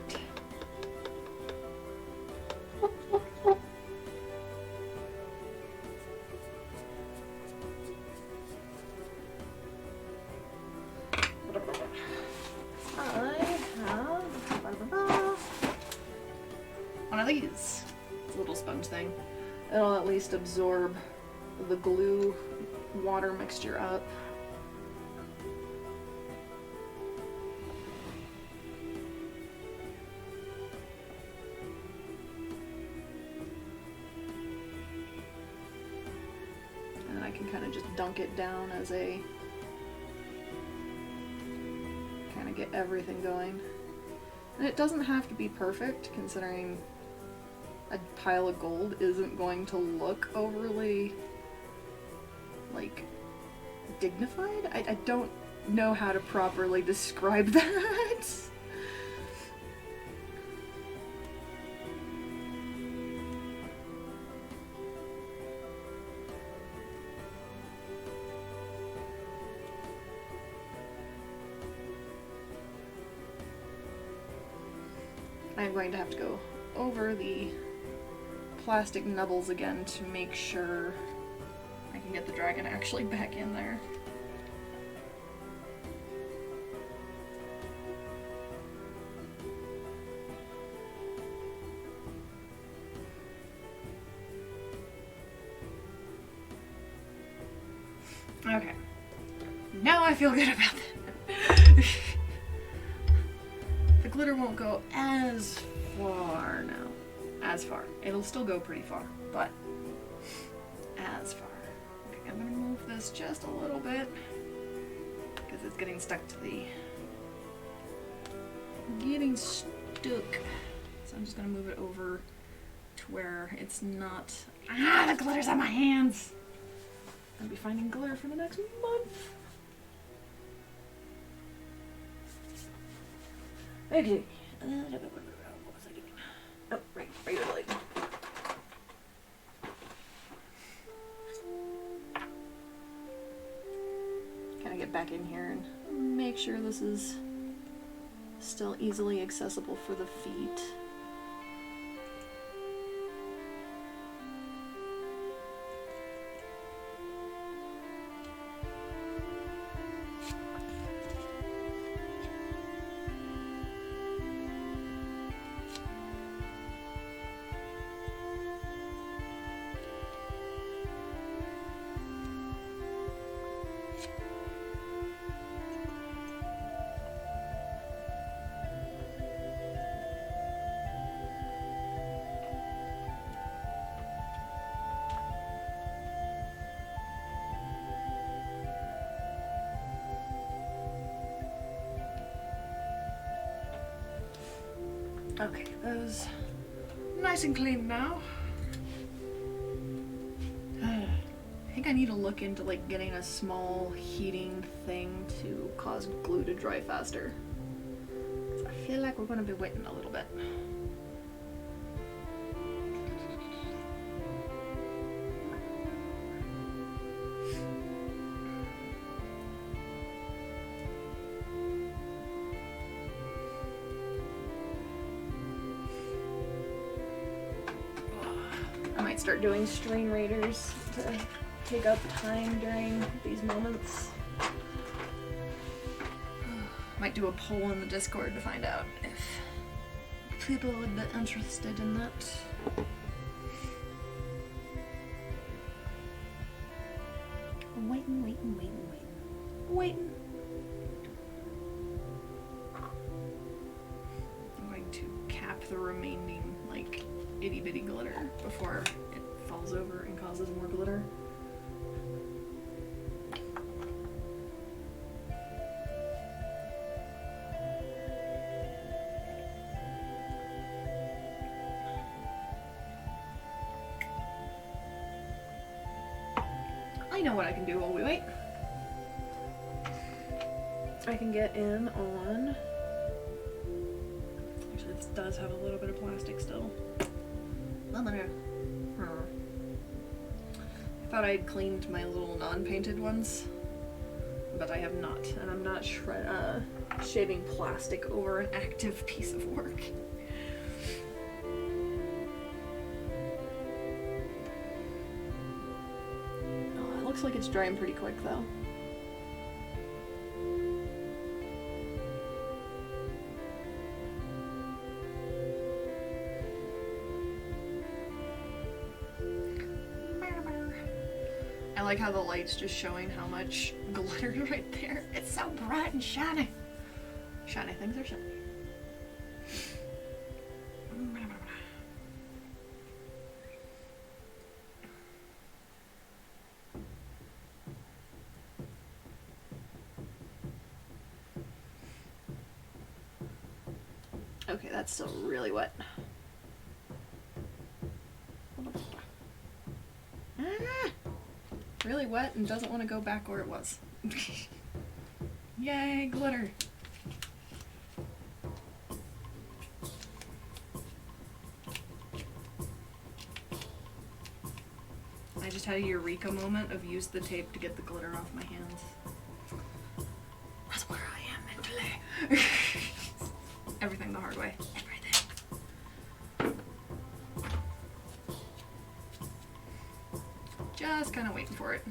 I have one of these. It's a little sponge thing. It'll at least absorb the glue water mixture up. Dunk it down as a kind of get everything going. And it doesn't have to be perfect, considering a pile of gold isn't going to look overly like dignified. I don't know how to properly describe that. I'm going to have to go over the plastic nubbles again to make sure I can get the dragon actually back in there. Okay. Now I feel good about that. The glitter won't go as far now. As far. It'll still go pretty far, but as far. Okay, I'm gonna move this just a little bit because it's getting stuck to the... getting stuck. So I'm just gonna move it over to where it's not... Ah, the glitter's on my hands! I'll be finding glitter for the next month. Okay. What was I doing? Oh, right leg. Kind of get back in here and make sure this is still easily accessible for the feet. Okay, those nice and clean now. I think I need to look into like getting a small heating thing to cause glue to dry faster. So I feel like we're going to be waiting a little bit. I might start doing string raiders to take up time during these moments. Might do a poll in the Discord to find out if people would be interested in that. Waiting. I'm going to cap the remaining, like, itty bitty glitter before it falls over and causes more glitter. I know what I can do while we wait. I can get in on... Actually, this does have a little bit of plastic still. I thought I'd cleaned my little non-painted ones, but I have not, and I'm not shaving plastic over an active piece of work. Oh, it looks like it's drying pretty quick though. I like how the light's just showing how much glitter right there. It's so bright and shiny. Shiny things are shiny. Okay, that's still really wet. Really wet and doesn't want to go back where it was. Yay, glitter! I just had a eureka moment of use the tape to get the glitter off my hands. That's where I am mentally. Everything the hard way. Everything. Just kind of waiting for it.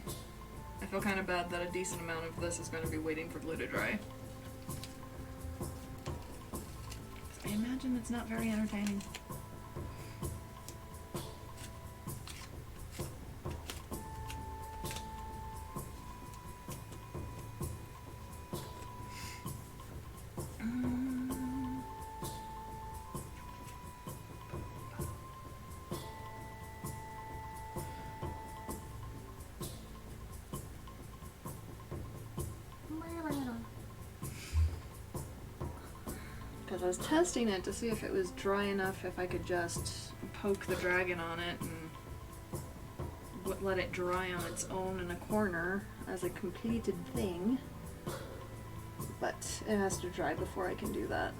I feel kind of bad that a decent amount of this is going to be waiting for glue to dry. I imagine it's not very entertaining. Because I was testing it to see if it was dry enough, if I could just poke the dragon on it and let it dry on its own in a corner as a completed thing. But it has to dry before I can do that.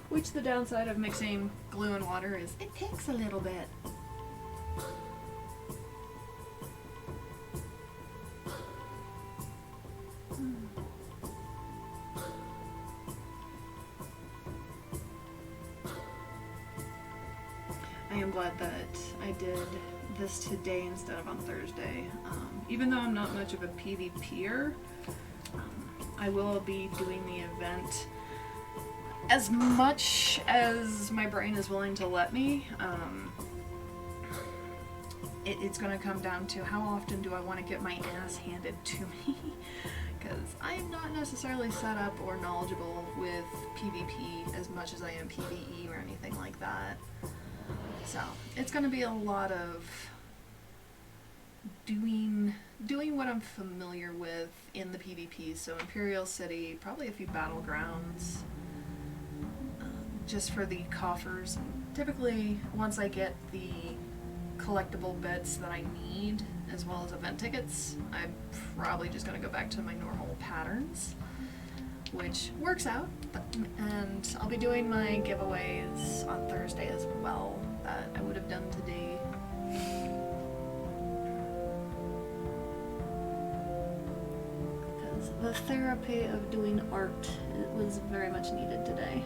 Which the downside of mixing glue and water is it takes a little bit. I am glad that I did this today instead of on Thursday. Even though I'm not much of a PvPer, I will be doing the event as much as my brain is willing to let me. It's going to come down to how often do I want to get my ass handed to me, because I'm not necessarily set up or knowledgeable with PvP as much as I am PvE or anything like that. So it's going to be a lot of doing what I'm familiar with in the PvP. So Imperial City, probably a few battlegrounds, just for the coffers. And typically, once I get the collectible bits that I need, as well as event tickets, I'm probably just going to go back to my normal patterns, which works out. And I'll be doing my giveaways on Thursday as well that I would have done today. Because the therapy of doing art, it was very much needed today.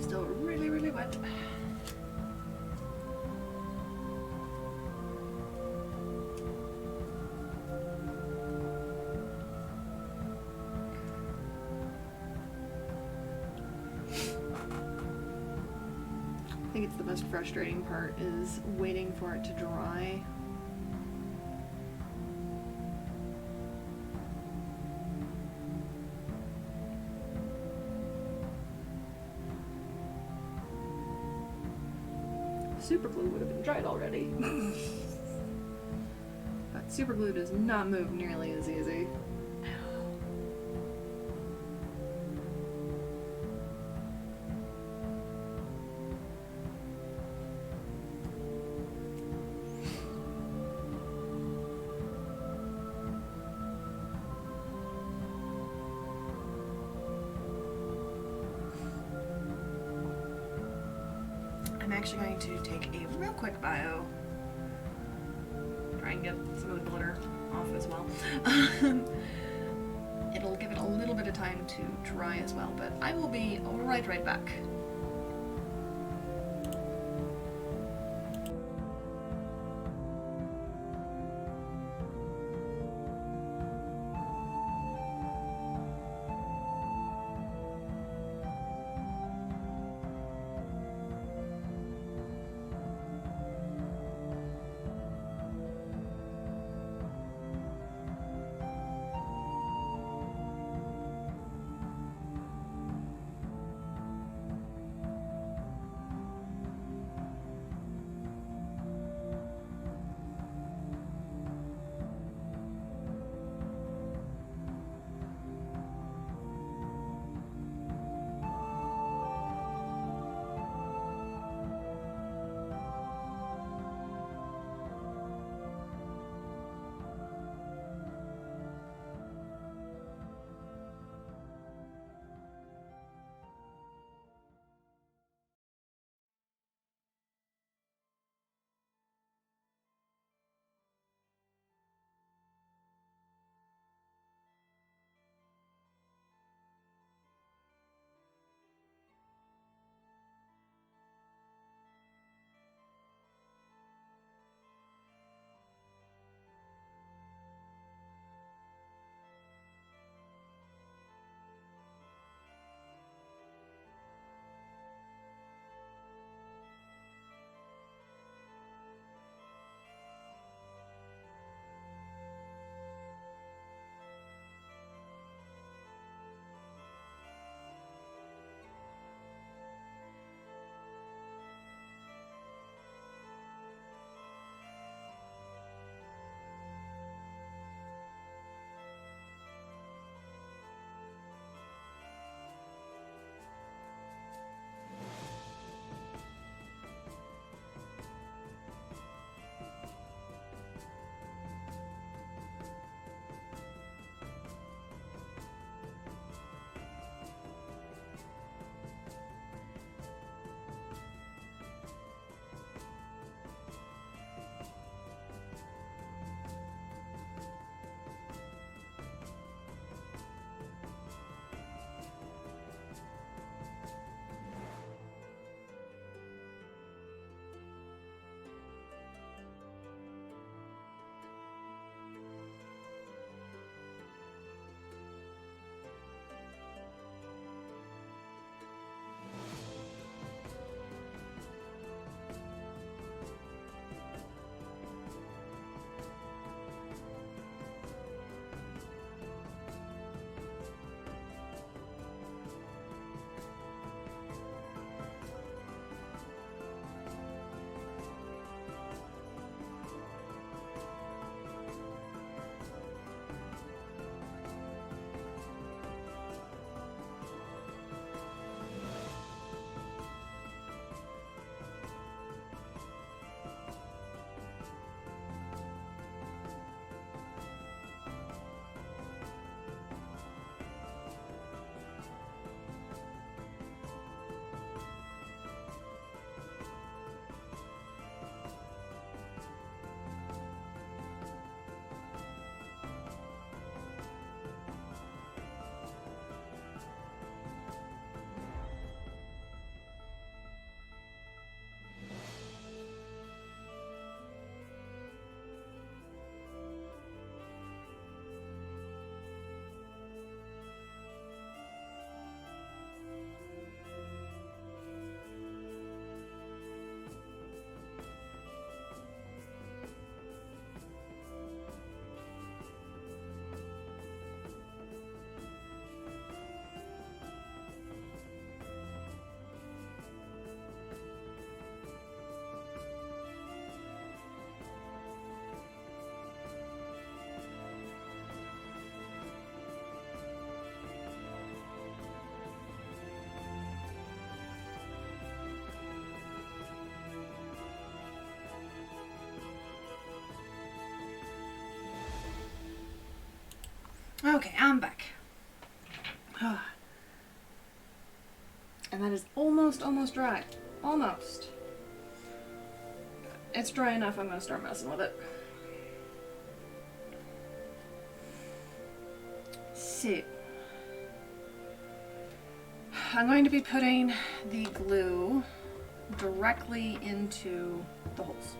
Still really, really wet. I think it's the most frustrating part is waiting for it to dry. Super glue would have been dried already. But super glue does not move nearly as easy. I'm actually going to take a real quick bio. Try and get some of the glitter off as well. It'll give it a little bit of time to dry as well, but I will be right back. Okay, I'm back. And that is almost dry. Almost. It's dry enough, I'm gonna start messing with it. So, I'm going to be putting the glue directly into the holes.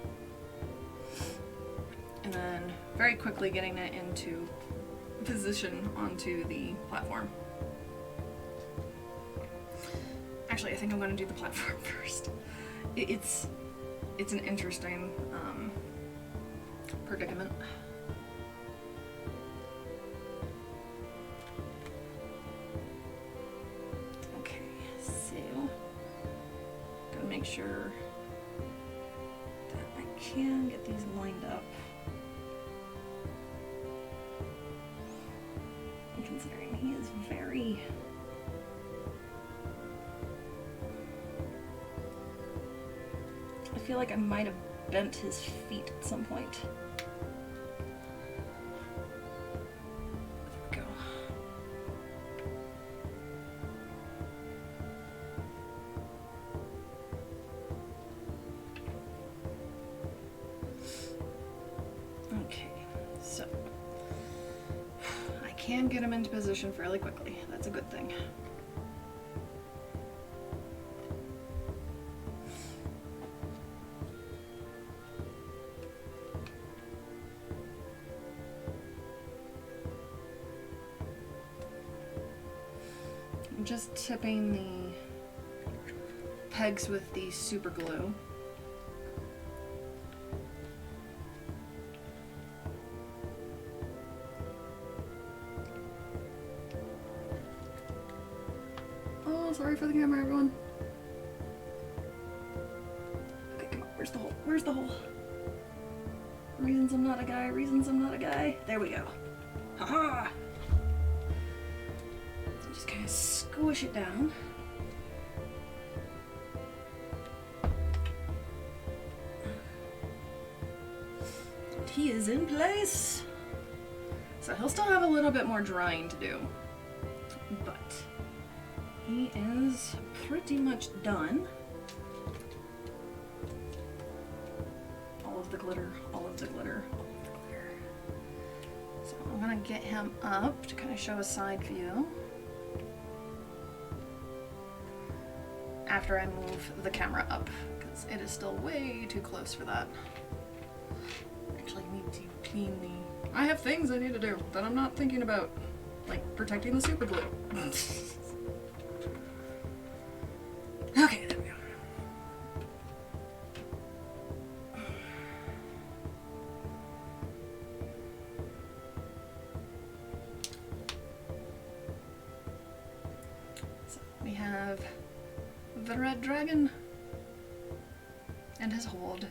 And then very quickly getting it into position onto the platform. Actually, I think I'm going to do the platform first. It's an interesting predicament. Okay, so gotta make sure that I can get these lined up. Considering he is very I feel like I might have bent his feet at some point. There we go. Okay, so I can get him into position fairly quickly. That's a good thing. I'm just tipping the pegs with the super glue. Oh, sorry for the camera, everyone. Okay, come on. Where's the hole? Where's the hole? Reasons I'm not a guy. Reasons I'm not a guy. There we go. Haha! Just kind of squish it down. And he is in place. So he'll still have a little bit more drying to do. But he is pretty much done. All of the glitter, all of the glitter, all of the glitter. So I'm gonna get him up to kind of show a side view. After I move the camera up, because it is still way too close for that. I actually need to clean the... I have things I need to do that I'm not thinking about, like protecting the super glue. Okay, there we go. So we have the Red Dragon and his hold.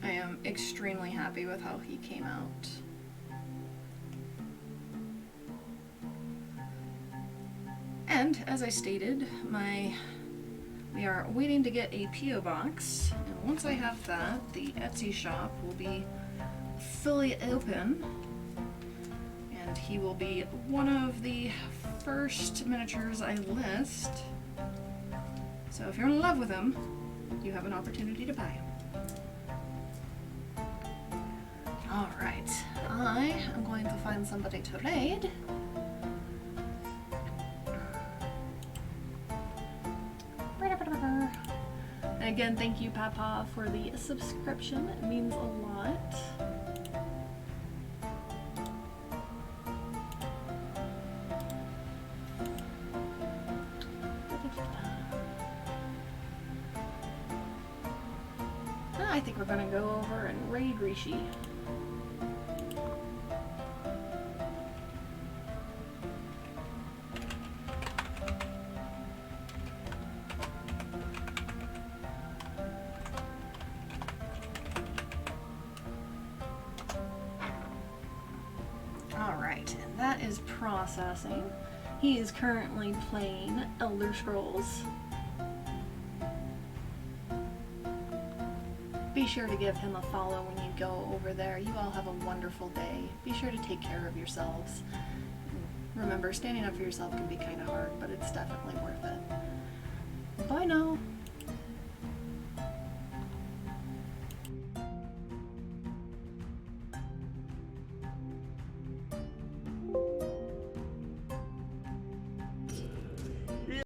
I am extremely happy with how he came out. And as I stated, we are waiting to get a P.O. box, and once I have that, the Etsy shop will be fully open, and he will be one of the first miniatures I list. So if you're in love with him, you have an opportunity to buy him. Alright, I am going to find somebody to raid. And again, thank you, Papa, for the subscription. It means a lot. I think we're gonna go over and raid Rishi. Alright, and that is processing. He is currently playing Elder Scrolls be sure to give him a follow when you go over there. You all have a wonderful day. Be sure to take care of yourselves. Remember, standing up for yourself can be kind of hard, but it's definitely worth it. Bye now.